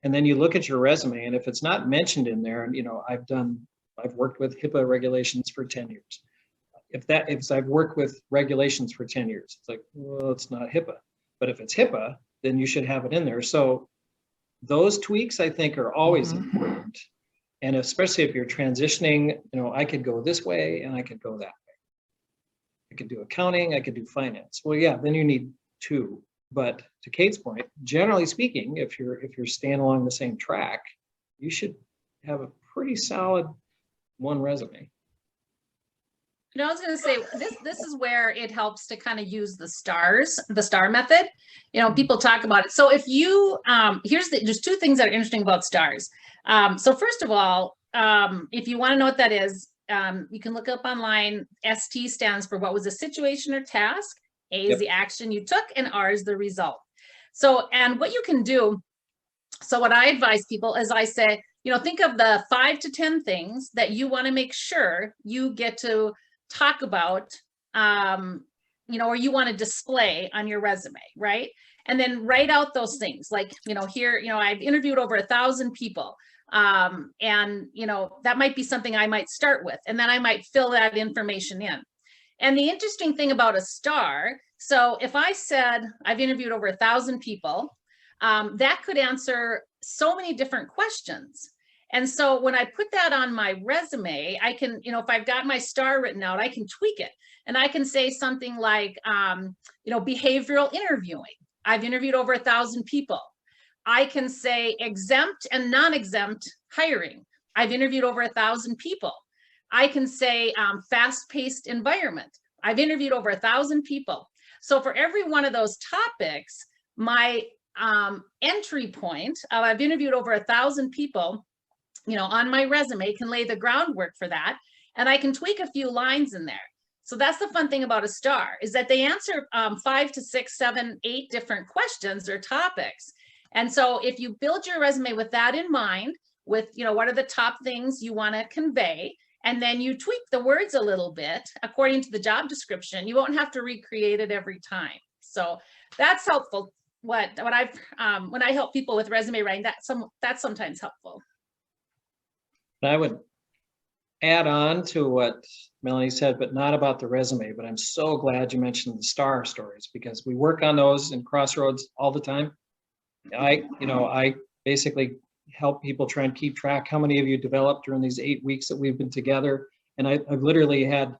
And then you look at your resume, and if it's not mentioned in there, and I've worked with HIPAA regulations for 10 years. If I've worked with regulations for 10 years, it's like, well, it's not HIPAA. But if it's HIPAA, then you should have it in there. So those tweaks, I think, are always important. And especially if you're transitioning, I could go this way and I could go that way. could do accounting, I could do finance. Well, yeah, then you need two. But to Kate's point, generally speaking, if you're staying along the same track, you should have a pretty solid one resume. And I was going to say, this is where it helps to kind of use the star method. You know, people talk about it. So if you, there's two things that are interesting about stars. So first of all, if you want to know what that is, you can look up online. ST stands for what was the situation or task. A is the action you took, and R is the result. So, and what you can do, so what I advise people is I say, you know, think of the 5 to 10 things that you want to make sure you get to talk about, you know, or you want to display on your resume, right? And then write out those things. Like, you know, here, you know, I've interviewed over 1,000 people. And, you know, that might be something I might start with, and then I might fill that information in. And the interesting thing about a star, so if I said I've interviewed over 1,000 people, that could answer so many different questions. And so when I put that on my resume, I can, you know, if I've got my star written out, I can tweak it. And I can say something like, you know, behavioral interviewing. I've interviewed over 1,000 people. I can say exempt and non-exempt hiring. I've interviewed over 1,000 people. I can say fast-paced environment. I've interviewed over 1,000 people. So for every one of those topics, my entry point of I've interviewed over 1,000 people, you know, on my resume can lay the groundwork for that. And I can tweak a few lines in there. So that's the fun thing about a star, is that they answer 5 to 6, 7, 8 different questions or topics. And so if you build your resume with that in mind, with, you know, what are the top things you want to convey, and then you tweak the words a little bit according to the job description, you won't have to recreate it every time. So that's helpful. What I've when I help people with resume writing, that's sometimes helpful. I would add on to what Melanie said, but not about the resume. But I'm so glad you mentioned the star stories, because we work on those in Crossroads all the time. I basically help people try and keep track how many of you developed during these 8 weeks that we've been together. And I've literally had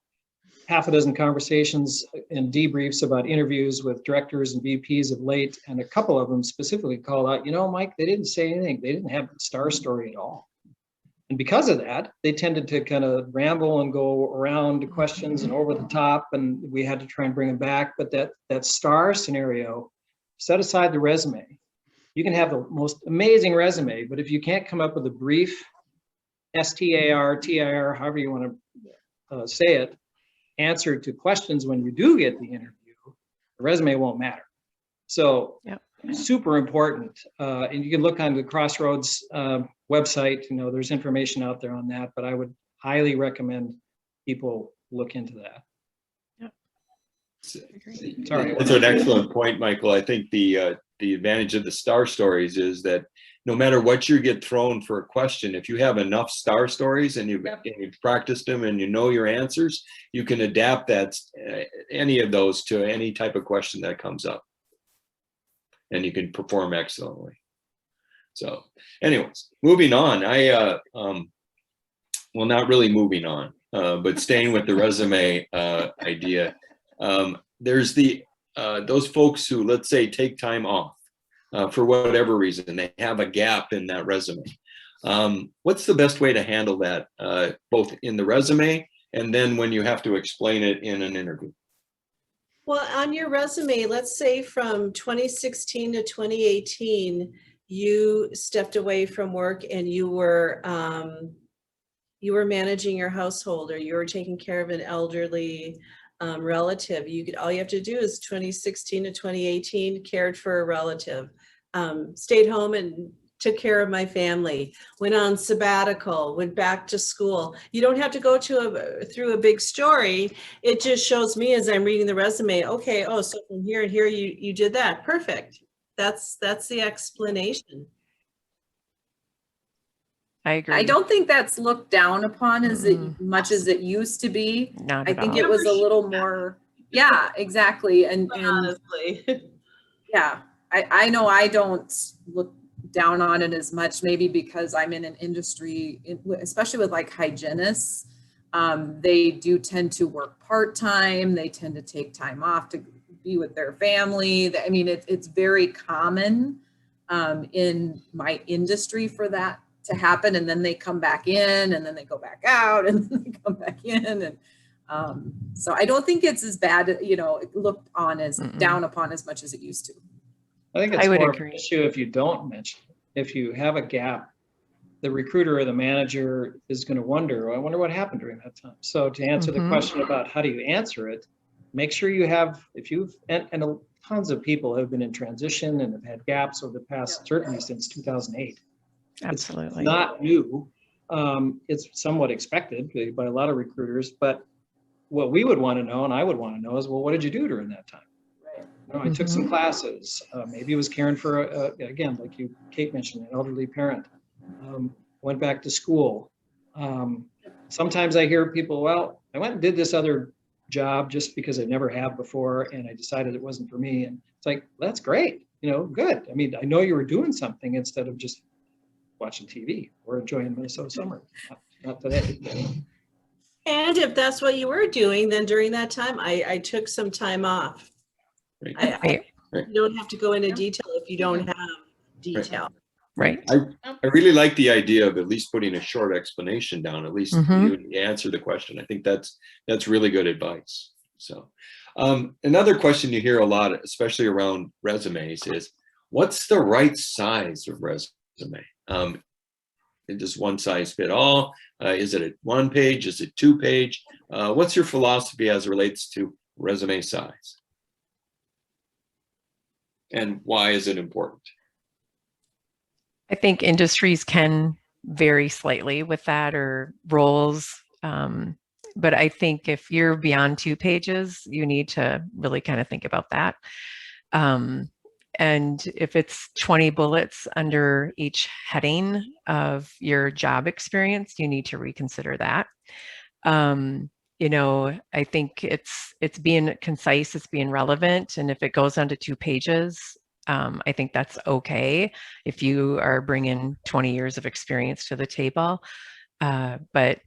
half a dozen conversations and debriefs about interviews with directors and VPs of late. And a couple of them specifically called out, you know, Mike, they didn't say anything. They didn't have the star story at all. And because of that, they tended to kind of ramble and go around to questions and over the top, and we had to try and bring them back. But that star scenario, set aside the resume. You can have the most amazing resume, but if you can't come up with a brief STAR, TIR, however you want to say it, answer to questions when you do get the interview, the resume won't matter. So super important. And you can look on the Crossroads website, you know, there's information out there on that, but I would highly recommend people look into that. Sorry. That's an excellent point, Michael. I think the advantage of the star stories is that no matter what you get thrown for a question, if you have enough star stories and you've practiced them and you know your answers, you can adapt that any of those to any type of question that comes up, and you can perform excellently. So, anyways, moving on. Well, not really moving on, but staying with the resume idea. There's those folks who, let's say, take time off for whatever reason. They have a gap in that resume. What's the best way to handle that, both in the resume and then when you have to explain it in an interview? Well, on your resume, let's say from 2016 to 2018, you stepped away from work and you were managing your household, or you were taking care of an elderly relative. All you have to do is 2016 to 2018, cared for a relative, stayed home and took care of my family, went on sabbatical, went back to school. You don't have to go through a big story. It just shows me as I'm reading the resume, okay, oh, so from here and here you did that. Perfect. That's the explanation. I agree. I don't think that's looked down upon as much as it used to be. Not I at think all. it was a little more, yeah, exactly. And Honestly. yeah, I know I don't look down on it as much, maybe because I'm in an industry, especially with like hygienists, They do tend to work part-time. They tend to take time off to be with their family. I mean, it's very common in my industry for that to happen. And then they come back in, and then they go back out, and then they come back in. And so I don't think it's as bad, looked on as down upon as much as it used to. I think it's more of an issue if you don't mention it. If you have a gap, the recruiter or the manager is going to wonder, I wonder what happened during that time. So to answer the question about how do you answer it, make sure you have, and tons of people have been in transition and have had gaps over the past, certainly since 2008. Absolutely. It's not new. It's somewhat expected by a lot of recruiters, but what we would want to know, and I would want to know, is, well, what did you do during that time? I took some classes. Maybe it was caring for, again, like Kate mentioned, an elderly parent. Went back to school. Sometimes I hear people, well, I went and did this other job just because I never have before, and I decided it wasn't for me. And it's like, that's great, good. I mean, I know you were doing something instead of just watching TV or enjoying Minnesota summer. Not today. And if that's what you were doing, then during that time, I took some time off. You don't have to go into detail if you don't have detail. Right. I really like the idea of at least putting a short explanation down, at least you answer the question. I think that's really good advice. So another question you hear a lot, especially around resumes, is what's the right size of resume? Does one size fit all? Is it a 1 page? Is it 2 page? What's your philosophy as it relates to resume size? And why is it important? I think industries can vary slightly with that, or roles. But I think if you're beyond 2 pages, you need to really kind of think about that. And if it's 20 bullets under each heading of your job experience, you need to reconsider that. I think it's being concise, it's being relevant. And if it goes on to 2 pages, I think that's okay if you are bringing 20 years of experience to the table. But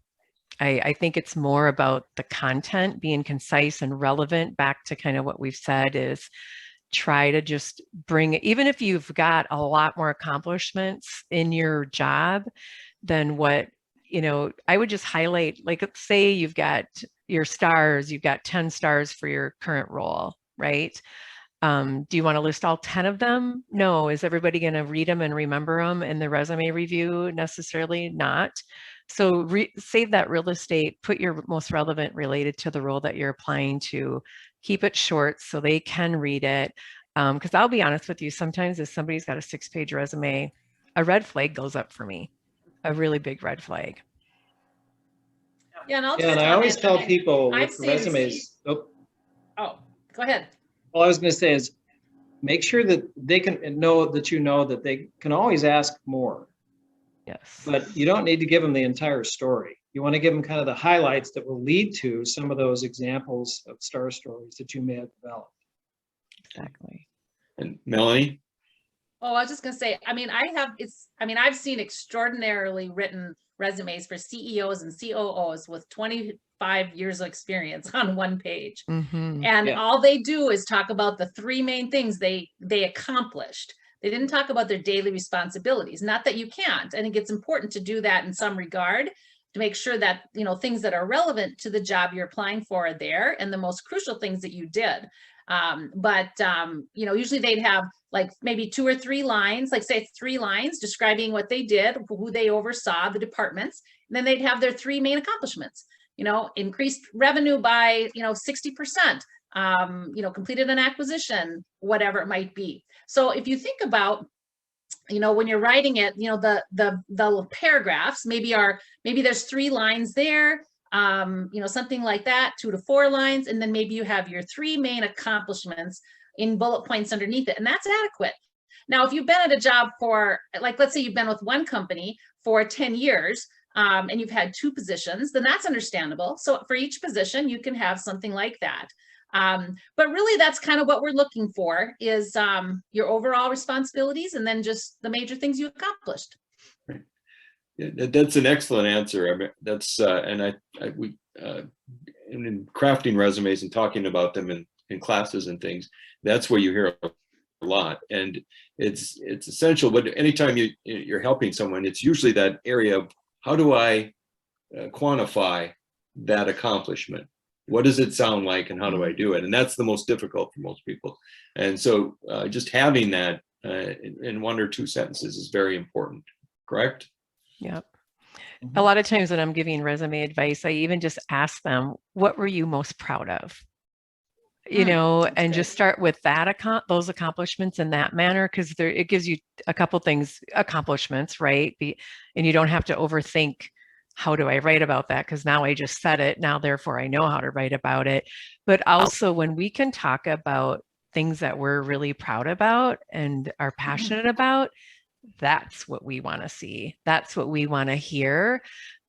I think it's more about the content being concise and relevant. Back to kind of what we've said is try to just bring, even if you've got a lot more accomplishments in your job than what, I would just highlight, like, let's say you've got your stars, you've got 10 stars for your current role, right? Do you want to list all 10 of them? No. Is everybody going to read them and remember them in the resume review? Necessarily not. So save that real estate, put your most relevant related to the role that you're applying to, keep it short so they can read it. Because I'll be honest with you, sometimes if somebody's got a 6-page resume, a red flag goes up for me, a really big red flag. Yeah, and I always tell people with resumes. Oh, go ahead. All I was going to say is make sure that they can know that they can always ask more. Yes. But you don't need to give them the entire story. You want to give them kind of the highlights that will lead to some of those examples of star stories that you may have developed. Exactly. And Melanie? Oh, I was just going to say, I've seen extraordinarily written resumes for CEOs and COOs with 25 years of experience on 1 page. And all they do is talk about the 3 main things they accomplished. They didn't talk about their daily responsibilities. Not that you can't. I think it's important to do that in some regard to make sure that, things that are relevant to the job you're applying for are there, and the most crucial things that you did. Usually they'd have like maybe 2 or 3 lines, like say 3 lines describing what they did, who they oversaw, the departments. And then they'd have their 3 main accomplishments, increased revenue by, 60%, completed an acquisition, whatever it might be. So if you think about, when you're writing it, the paragraphs maybe there's 3 lines there, something like that, 2 to 4 lines. And then maybe you have your 3 main accomplishments in bullet points underneath it. And that's adequate. Now, if you've been at a job for, like, let's say you've been with one company for 10 years, and you've had 2 positions, then that's understandable. So for each position, you can have something like that. But really, that's kind of what we're looking for is your overall responsibilities and then just the major things you accomplished. Right. That's an excellent answer. I mean, that's and we in crafting resumes and talking about them in classes and things, that's where you hear a lot, and it's essential. But anytime you're helping someone, it's usually that area of how do I quantify that accomplishment? What does it sound like, and how do I do it? And that's the most difficult for most people. And so just having that in 1 or 2 sentences is very important. Correct? Yep. A lot of times when I'm giving resume advice, I even just ask them, what were you most proud of? You know, and just start with that those accomplishments in that manner, because it gives you a couple things, accomplishments, right? And you don't have to overthink, how do I write about that? Because now I just said it. Now, therefore, I know how to write about it. But also when we can talk about things that we're really proud about and are passionate about, that's what we want to see. That's what we want to hear.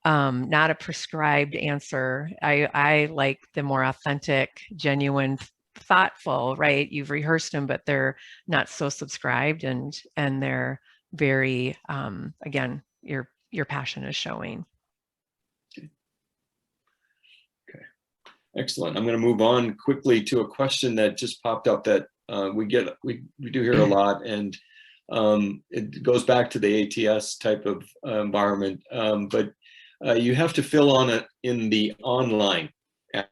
Not a prescribed answer. I like the more authentic, genuine, thoughtful, right? You've rehearsed them, but they're not so subscribed, and they're very, again, your passion is showing. Okay. Excellent. I'm going to move on quickly to a question that just popped up that we do hear a lot, and it goes back to the ATS type of environment, but you have to fill on it in the online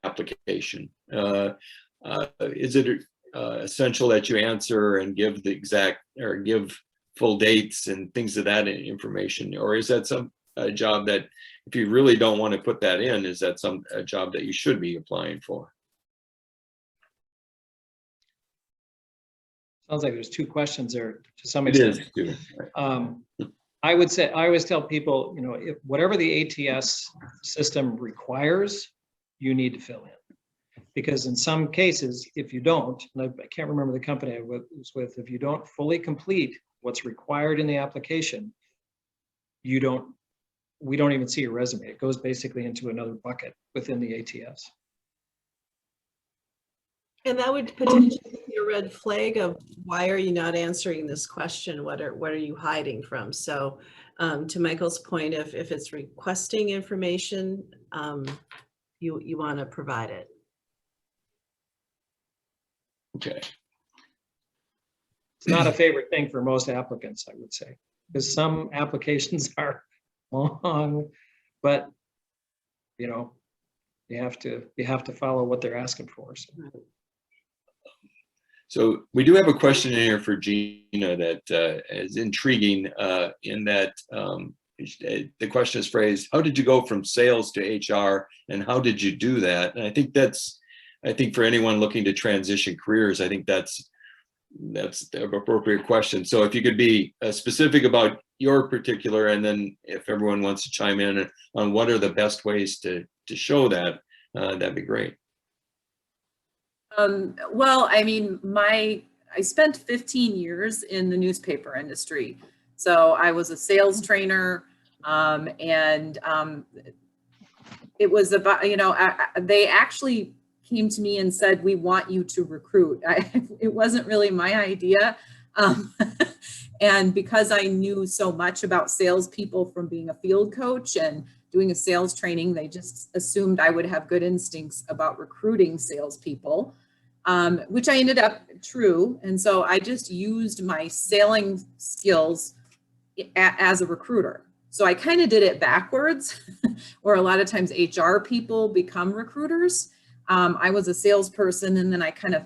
application. Is it essential that you answer and give the exact, or give full dates and things of that information, or is that a job that, if you really don't want to put that in, is that a job that you should be applying for? Sounds like there's 2 questions there to some It extent. is too. I would say, I always tell people, you know, if whatever the ATS system requires, you need to fill in. Because in some cases, if you don't, and I can't remember the company I was with, if you don't fully complete what's required in the application, we don't even see your resume. It goes basically into another bucket within the ATS. And that would potentially be a red flag of, why are you not answering this question? What are you hiding from? So to Michael's point, if it's requesting information, you want to provide it. Okay. It's not a favorite thing for most applicants, I would say, because some applications are long, but you know, you have to follow what they're asking for. So we do have a question in here for Gina that is intriguing, in that the question is phrased, how did you go from sales to HR, and how did you do that? And I think for anyone looking to transition careers, I think that's the appropriate question. So if you could be specific about your particular, and then if everyone wants to chime in on what are the best ways to show that, that'd be great. Well, I mean, I spent 15 years in the newspaper industry. So I was a sales trainer, and it was about, you know, they actually came to me and said, we want you to recruit. It wasn't really my idea. And because I knew so much about salespeople from being a field coach and doing a sales training, they just assumed I would have good instincts about recruiting salespeople, which I ended up true. And so I just used my selling skills as a recruiter. So I kind of did it backwards, where a lot of times HR people become recruiters. I was a salesperson, and then I kind of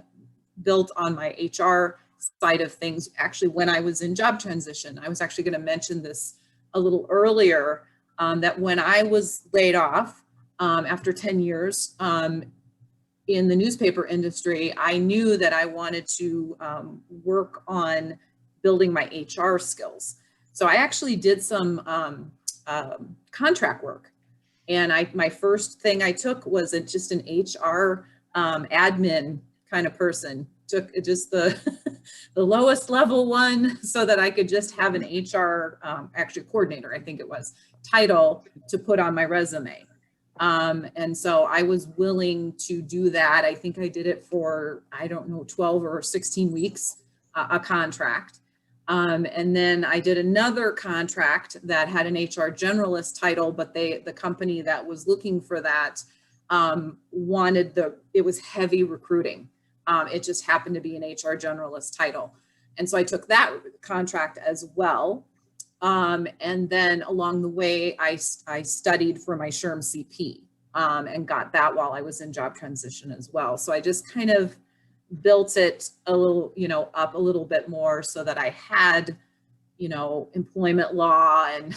built on my HR side of things. Actually, when I was in job transition, I was actually going to mention this a little earlier, that when I was laid off after 10 years in the newspaper industry, I knew that I wanted to work on building my HR skills. So I actually did some contract work. And my first thing I took was just an HR admin kind of person. Took just the lowest level one, so that I could just have an HR, actually coordinator, I think it was, title to put on my resume. And so I was willing to do that. I think I did it for, I don't know, 12 or 16 weeks, a contract. And then I did another contract that had an HR generalist title, but the company that was looking for that wanted it was heavy recruiting. It just happened to be an HR generalist title. And so I took that contract as well. And then along the way, I studied for my SHRM CP and got that while I was in job transition as well. So I just kind of built it a little, up a little bit more so that I had, employment law and,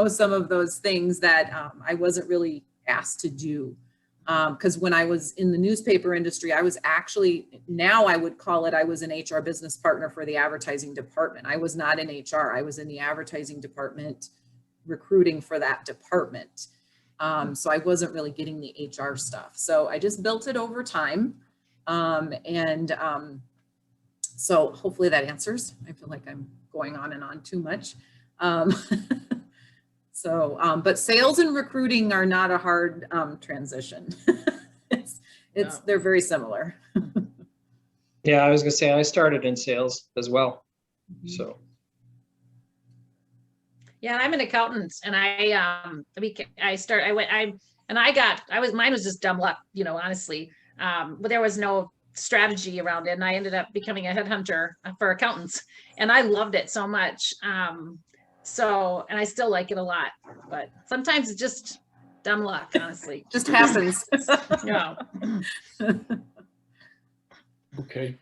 some of those things that I wasn't really asked to do. Because when I was in the newspaper industry, I was actually, now I would call it, I was an HR business partner for the advertising department. I was not in HR. I was in the advertising department recruiting for that department. So I wasn't really getting the HR stuff. So I just built it over time. So hopefully that answers. I feel like I'm going on and on too much. But sales and recruiting are not a hard transition. They're very similar. Yeah, I was gonna say I started in sales as well. So. Yeah, I'm an accountant, and mine was just dumb luck, honestly. But there was no strategy around it, and I ended up becoming a headhunter for accountants, and I loved it so much. And I still like it a lot, but sometimes it's just dumb luck, honestly. Just happens. Yeah. Okay.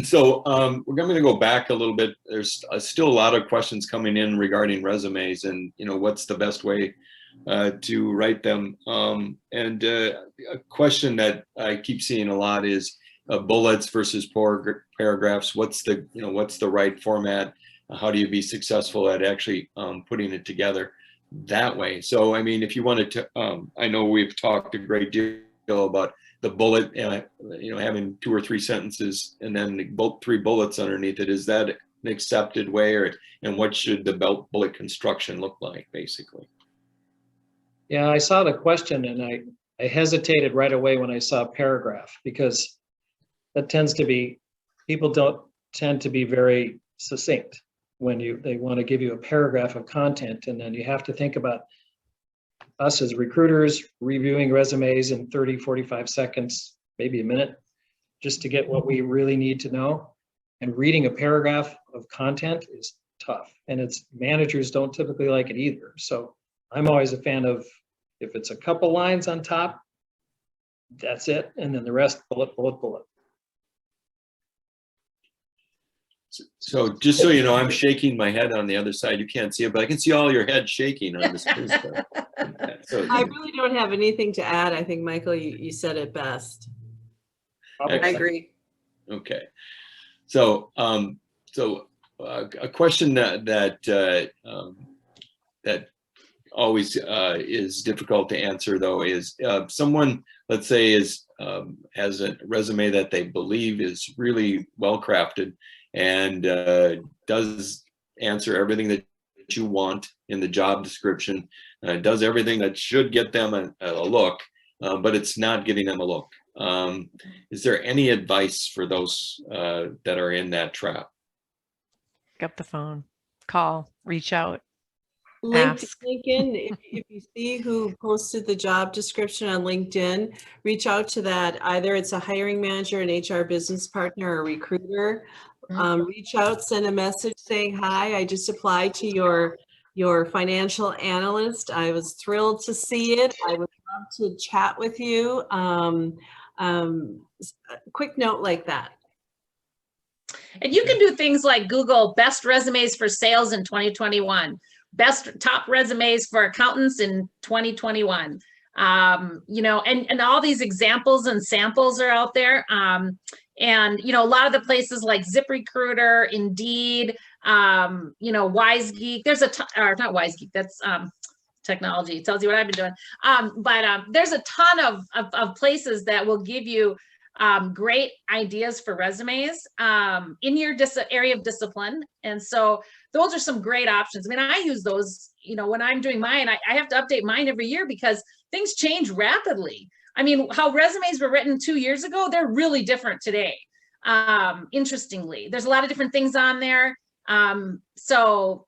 So we're going to go back a little bit. There's still a lot of questions coming in regarding resumes and, what's the best way to write them. And a question that I keep seeing a lot is bullets versus paragraphs. What's the right format? How do you be successful at actually putting it together that way? So, I mean, if you wanted to, I know we've talked a great deal about the bullet, having 2 or 3 sentences and then 3 bullets underneath it. Is that an accepted way, and what should the bullet construction look like, basically? Yeah, I saw the question and I hesitated right away when I saw paragraph, because that tends to be, people don't tend to be very succinct when they want to give you a paragraph of content, and then you have to think about us as recruiters reviewing resumes in 30, 45 seconds, maybe a minute, just to get what we really need to know. And reading a paragraph of content is tough, and managers don't typically like it either. So I'm always a fan of, if it's a couple lines on top, that's it, and then the rest bullet, bullet, bullet. So just so you know, I'm shaking my head on the other side. You can't see it, but I can see all your head shaking on the screen. So, I really don't have anything to add. I think, Michael, you said it best. I agree. Okay. So, a question that always is difficult to answer, though, is someone, let's say, has a resume that they believe is really well crafted and does answer everything that you want in the job description, does everything that should get them a look, but it's not getting them a look. Is there any advice for those that are in that trap? Pick up the phone, call, reach out. LinkedIn, if you see who posted the job description on LinkedIn, reach out to that. Either it's a hiring manager, an HR business partner, or a recruiter. Reach out, send a message saying, hi, I just applied to your financial analyst. I was thrilled to see it. I would love to chat with you. Quick note like that. And you can do things like Google best resumes for sales in 2021, best top resumes for accountants in 2021. And all these examples and samples are out there. And, a lot of the places like ZipRecruiter, Indeed, WiseGeek, there's not WiseGeek, that's technology. It tells you what I've been doing. But there's a ton of places that will give you great ideas for resumes in your area of discipline. And so those are some great options. I mean, I use those, when I'm doing mine, I have to update mine every year because things change rapidly. I mean, how resumes were written 2 years ago, they're really different today. interestingly. There's a lot of different things on there. So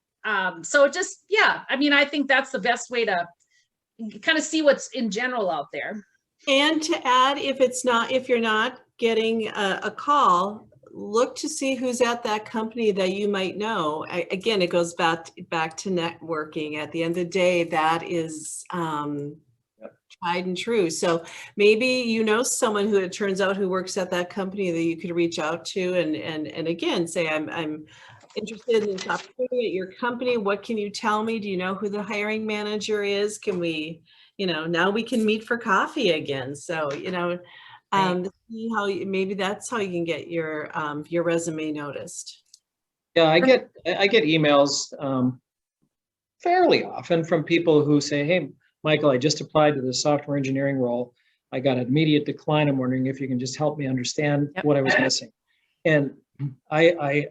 just, yeah, I mean, I think that's the best way to kind of see what's in general out there. And to add, if you're not getting a call, look to see who's at that company that you might know. Again, it goes back to networking. At the end of the day, that is tried and true. So maybe you know someone who it turns out who works at that company that you could reach out to and again say, I'm interested in this opportunity at your company. What can you tell me? Do you know who the hiring manager is? Can we, now we can meet for coffee again. So, see how maybe that's how you can get your resume noticed. Yeah, I get emails fairly often from people who say, "Hey, Michael, I just applied to the software engineering role. I got an immediate decline. I'm wondering if you can just help me understand what I was missing." And I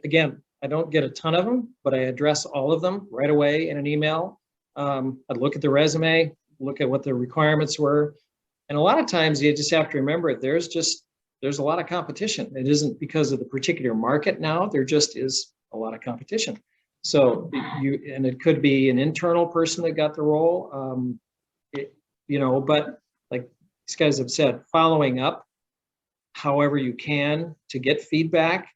don't get a ton of them, but I address all of them right away in an email. I'd look at the resume, look at what the requirements were. And a lot of times you just have to remember there's a lot of competition. It isn't because of the particular market now, there just is a lot of competition. So and it could be an internal person that got the role, but like these guys have said, following up however you can to get feedback,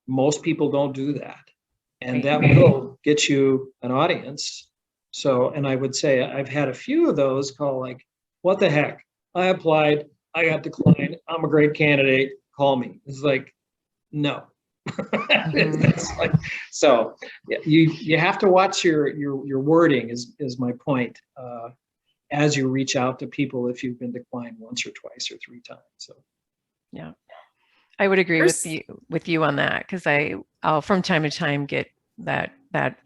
most people don't do that. And that will get you an audience. So, and I would say I've had a few of those call like, "What the heck? I applied, I got declined, I'm a great candidate, call me." It's like, no. It's like, so you have to watch your wording is my point, as you reach out to people if you've been declined once or twice or three times. So yeah, I would agree with you on that, because I'll from time to time get that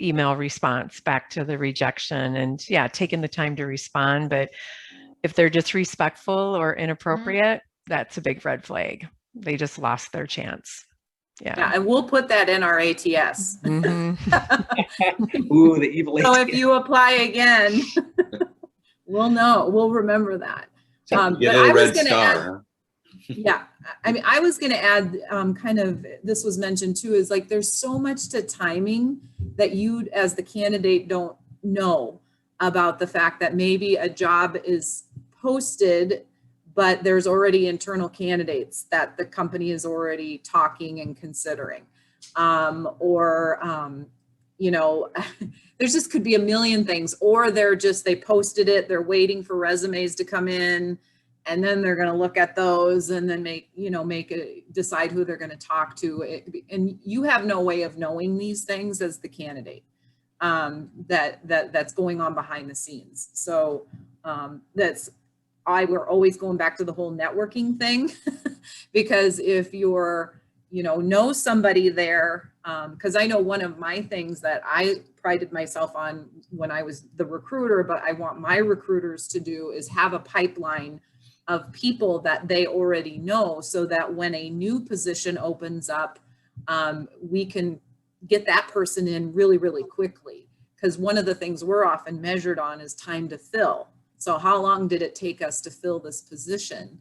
email response back to the rejection, and taking the time to respond. But if they're disrespectful or inappropriate, that's a big red flag. They just lost their chance. Yeah, and we'll put that in our ATS. Mm-hmm. Ooh, the evil ATS. So if you apply again, we'll know. We'll remember that. Get a red star. I mean, I was going to add, kind of, this was mentioned too, is like there's so much to timing that you as the candidate don't know about the fact that maybe a job is posted, but there's already internal candidates that the company is already talking and considering. There's just could be a million things, or they posted it, they're waiting for resumes to come in, and then they're going to look at those and then decide who they're going to talk to. And you have no way of knowing these things as the candidate, that's going on behind the scenes. So we're always going back to the whole networking thing, because if you're, know somebody there, because I know one of my things that I prided myself on when I was the recruiter, but I want my recruiters to do, is have a pipeline of people that they already know, so that when a new position opens up, we can get that person in really, really quickly. Because one of the things we're often measured on is time to fill. So how long did it take us to fill this position?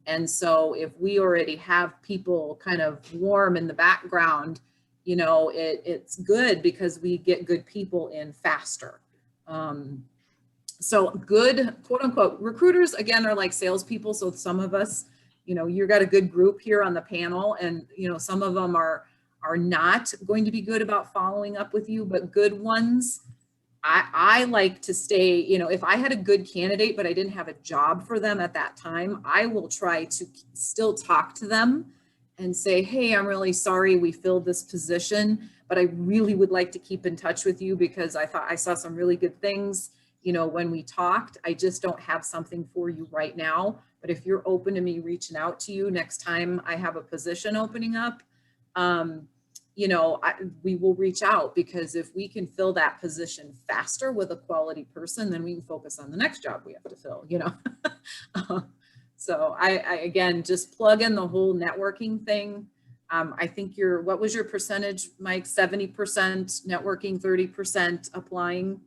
And so if we already have people kind of warm in the background, it's good, because we get good people in faster. So good, quote unquote, recruiters, again, are like salespeople. So some of us, you've got a good group here on the panel, and, some of them are not going to be good about following up with you, but good ones, I like to stay, if I had a good candidate, but I didn't have a job for them at that time, I will try to still talk to them and say, "Hey, I'm really sorry we filled this position, but I really would like to keep in touch with you, because I thought I saw some really good things, when we talked. I just don't have something for you right now. But if you're open to me reaching out to you next time I have a position opening up, we will reach out, because if we can fill that position faster with a quality person, then we can focus on the next job we have to fill, So I again, just plug in the whole networking thing. I think what was your percentage, Mike? 70% networking, 30% applying,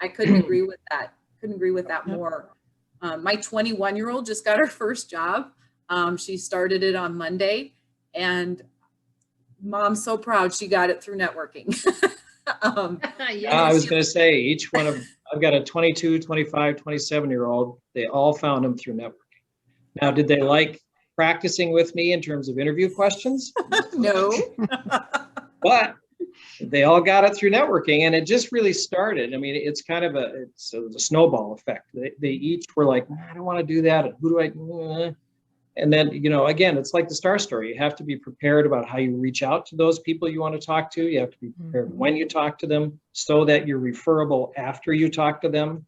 I couldn't agree with that. More. My 21-year-old just got her first job. She started it on Monday, And Mom's so proud she got it through networking. I was going to say, each one of, I've got a 22, 25, 27-year-old. They all found them through networking. Now, did they like practicing with me in terms of interview questions? No. But they all got it through networking, and it just really started. I mean, it's kind of a snowball effect. They each were like, I don't want to do that. And who do I? And then, you know, again, it's like the star story. You have to be prepared about how you reach out to those people you want to talk to. You have to be prepared when you talk to them so that you're referable after you talk to them.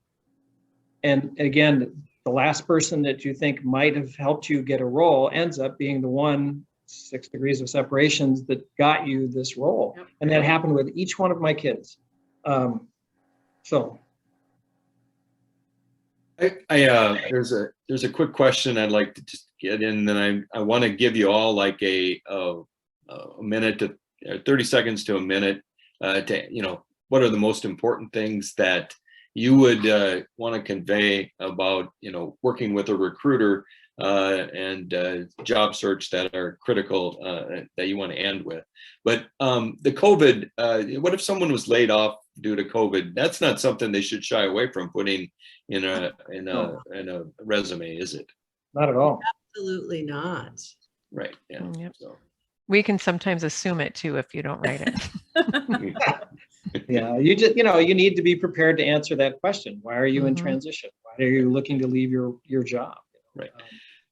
And again, the last person that you think might have helped you get a role ends up being the one 6 degrees of separations that got you this role. Yep. And that happened with each one of my kids. There's a quick question I'd like to just get in, and then I want to give you all like a minute to 30 seconds to a minute to, you know, what are the most important things that you would want to convey about, you know, working with a recruiter and job search that are critical that you want to end with. But the COVID, what if someone was laid off due to COVID? That's not something they should shy away from putting in a resume, is it? Not at all. Absolutely not. Right. Yeah. Yep. So. We can sometimes assume it too if you don't write it. Yeah, you just, you know, you need to be prepared to answer that question. Why are you in transition? Why are you looking to leave your job? Right.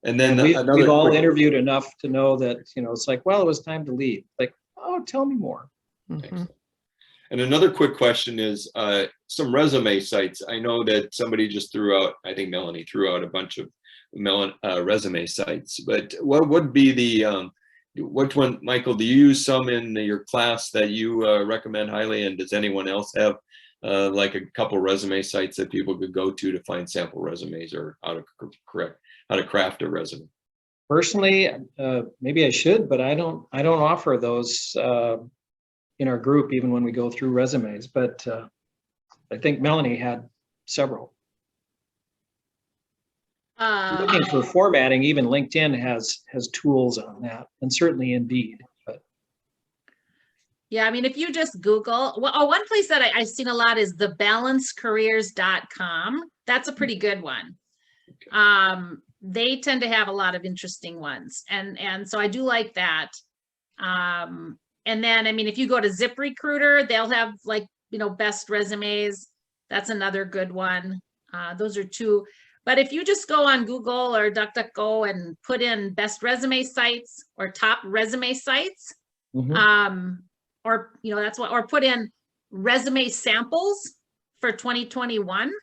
And then we've all interviewed enough to know that, you know, it's like, well, it was time to leave. Like, oh, tell me more. And another quick question is some resume sites. I know that somebody just threw out, I think Melanie threw out a bunch of resume sites, but what would be the, which one, Michael, do you use some in your class that you recommend highly? And does anyone else have like a couple resume sites that people could go to find sample resumes or how to craft a resume? Personally, maybe I should, but I don't offer those in our group, even when we go through resumes. But I think Melanie had several. Looking for formatting, even LinkedIn has tools on that, and certainly Indeed. But yeah, I mean, if you just Google, well, one place that I've seen a lot is thebalancecareers.com. That's a pretty good one. Okay. They tend to have a lot of interesting ones, and so I do like that. And then, I mean, if you go to ZipRecruiter, they'll have, like, you know, best resumes. That's another good one. Those are two. But if you just go on Google or DuckDuckGo and put in best resume sites or top resume sites, or, you know, that's what, or put in resume samples for 2021,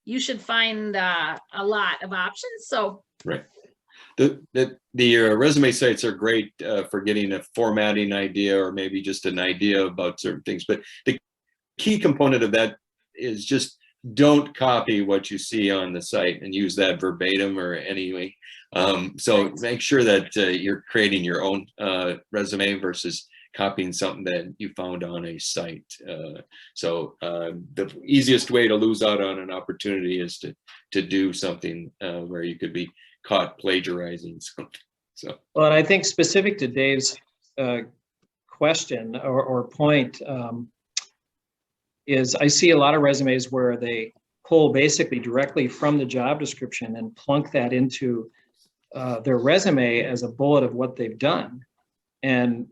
you should find a lot of options. So right. The resume sites are great for getting a formatting idea or maybe just an idea about certain things. But the key component of that is just don't copy what you see on the site and use that verbatim or anyway. So make sure that you're creating your own resume versus copying something that you found on a site. So the easiest way to lose out on an opportunity is to do something where you could be caught plagiarizing something. So, well, and I think specific to Dave's question or point is I see a lot of resumes where they pull basically directly from the job description and plunk that into their resume as a bullet of what they've done. And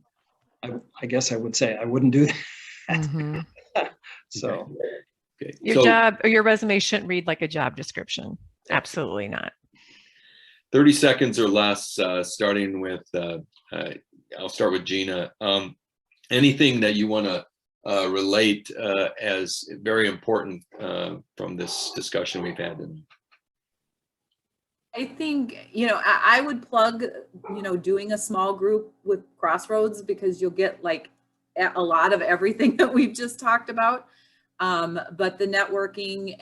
I guess I would say I wouldn't do that. So okay. Your job or your resume shouldn't read like a job description. Absolutely not. 30 seconds or less, starting with, I'll start with Gina. Anything that you want to relate as very important from this discussion we've had? I think, you know, I would plug, you know, doing a small group with Crossroads, because you'll get like a lot of everything that we've just talked about. But the networking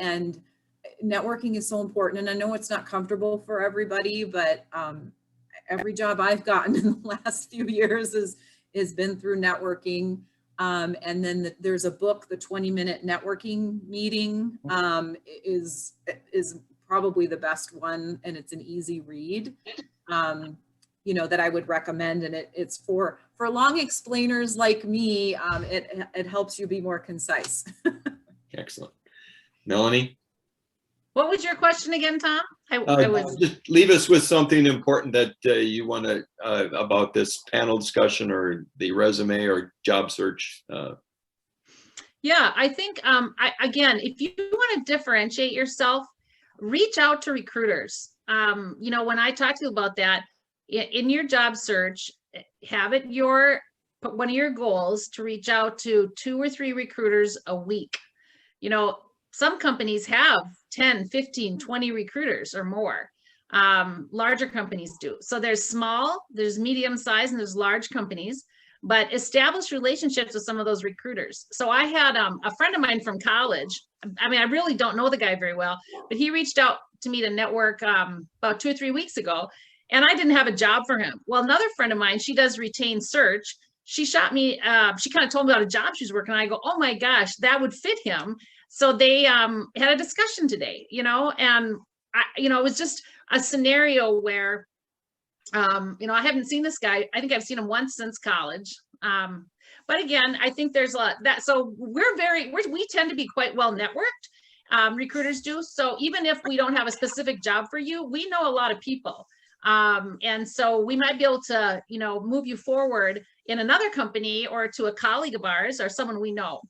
is so important. And I know it's not comfortable for everybody, but every job I've gotten in the last few years has been through networking. And then there's a book, the 20-minute networking meeting is probably the best one, and it's an easy read. that I would recommend. And it's for long explainers like me, it helps you be more concise. Excellent. Melanie? What was your question again, Tom? I was Just leave us with something important that you want to about this panel discussion or the resume or job search. Yeah, I think, again, if you want to differentiate yourself, reach out to recruiters. When I talk to you about that, in your job search, have it one of your goals to reach out to 2 or 3 recruiters a week. Some companies have 10, 15, 20 recruiters or more. Larger companies do. So there's small, there's medium size, and there's large companies. But establish relationships with some of those recruiters. So I had a friend of mine from college. I mean, I really don't know the guy very well, but he reached out to me to network about 2 or 3 weeks ago, and I didn't have a job for him. Well, another friend of mine, she does retained search. She shot me, she kind of told me about a job she's working on. I go, oh my gosh, that would fit him. So they had a discussion today, and it was just a scenario where I haven't seen this guy. I think I've seen him once since college. But again, I think there's a lot that, so we tend to be quite well networked. Recruiters do. So even if we don't have a specific job for you, we know a lot of people. And so we might be able to, move you forward in another company or to a colleague of ours or someone we know.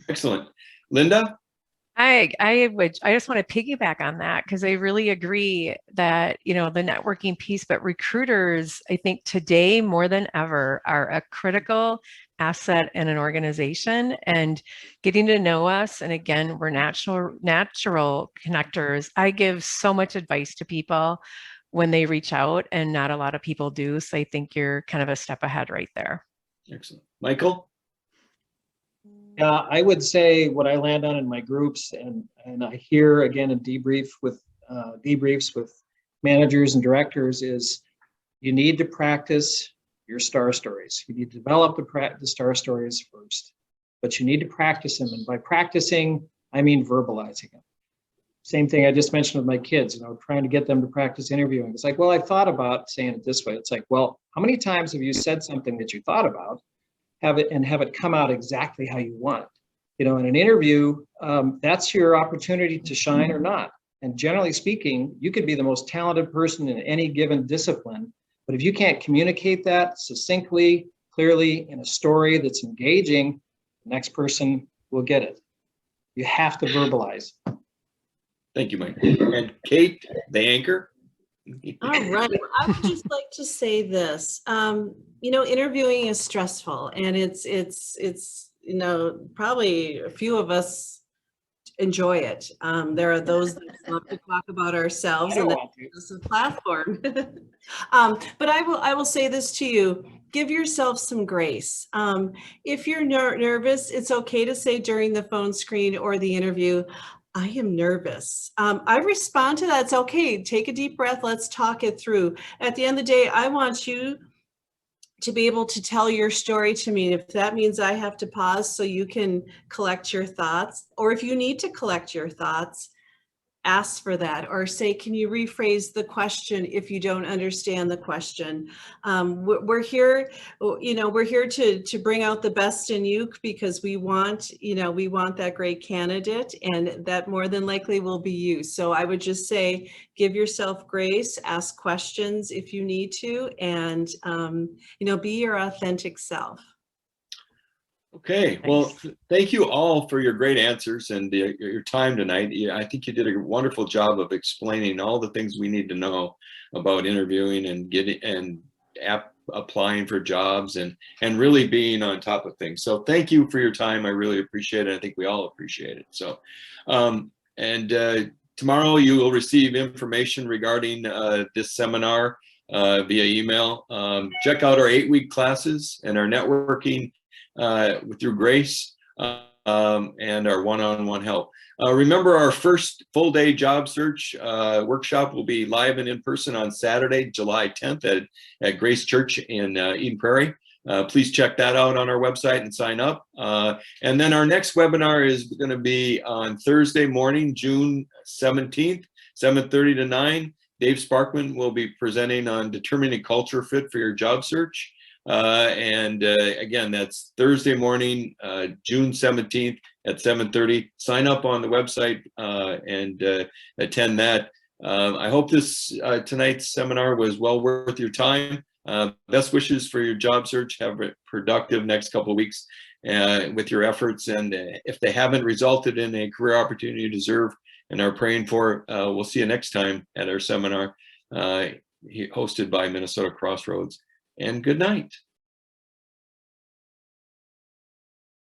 Excellent. Lynda? I just want to piggyback on that because I really agree that, the networking piece, but recruiters, I think today more than ever are a critical asset in an organization, and getting to know us. And again, we're natural connectors. I give so much advice to people when they reach out, and not a lot of people do. So I think you're kind of a step ahead right there. Excellent. Michael? Yeah, I would say what I land on in my groups, and I hear again in debriefs with managers and directors, is you need to practice your star stories. You need to develop the star stories first, but you need to practice them. And by practicing, I mean verbalizing them. Same thing I just mentioned with my kids, trying to get them to practice interviewing. It's like, well, I thought about saying it this way. It's like, well, how many times have you said something that you thought about? Have it come out exactly how you want. In an interview, that's your opportunity to shine or not. And generally speaking, you could be the most talented person in any given discipline, but if you can't communicate that succinctly, clearly, in a story that's engaging, the next person will get it. You have to verbalize. Thank you, Mike. And Kate, the anchor? All right. I would just like to say this. Interviewing is stressful, and it's probably a few of us enjoy it. There are those that love to talk about ourselves, and this is a platform. But I will say this to you: give yourself some grace. If you're nervous, it's okay to say during the phone screen or the interview, I am nervous. I respond to that. It's okay. Take a deep breath. Let's talk it through. At the end of the day, I want you to be able to tell your story to me. If that means I have to pause so you can collect your thoughts, or if you need to collect your thoughts, ask for that, or say, can you rephrase the question if you don't understand the question? We're here, we're here to bring out the best in you, because we want that great candidate, and that more than likely will be you. So I would just say, give yourself grace, ask questions if you need to, and be your authentic self. Okay, well, thank you all for your great answers and your time tonight. I think you did a wonderful job of explaining all the things we need to know about interviewing and applying for jobs and really being on top of things. So thank you for your time. I really appreciate it. I think we all appreciate it. So, tomorrow you will receive information regarding this seminar via email. Check out our 8-week classes and our networking through Grace and our one-on-one help. Remember, our first full-day job search workshop will be live and in person on Saturday, July 10th at Grace Church in Eden Prairie. Please check that out on our website and sign up. And then our next webinar is going to be on Thursday morning, June 17th, 7:30 to 9. Dave Sparkman will be presenting on determining culture fit for your job search. Again, that's Thursday morning, June 17th at 7:30. Sign up on the website and attend that. I hope this tonight's seminar was well worth your time. Best wishes for your job search. Have a productive next couple of weeks with your efforts. And if they haven't resulted in a career opportunity you deserve and are praying for, we'll see you next time at our seminar hosted by Minnesota Crossroads. And good night.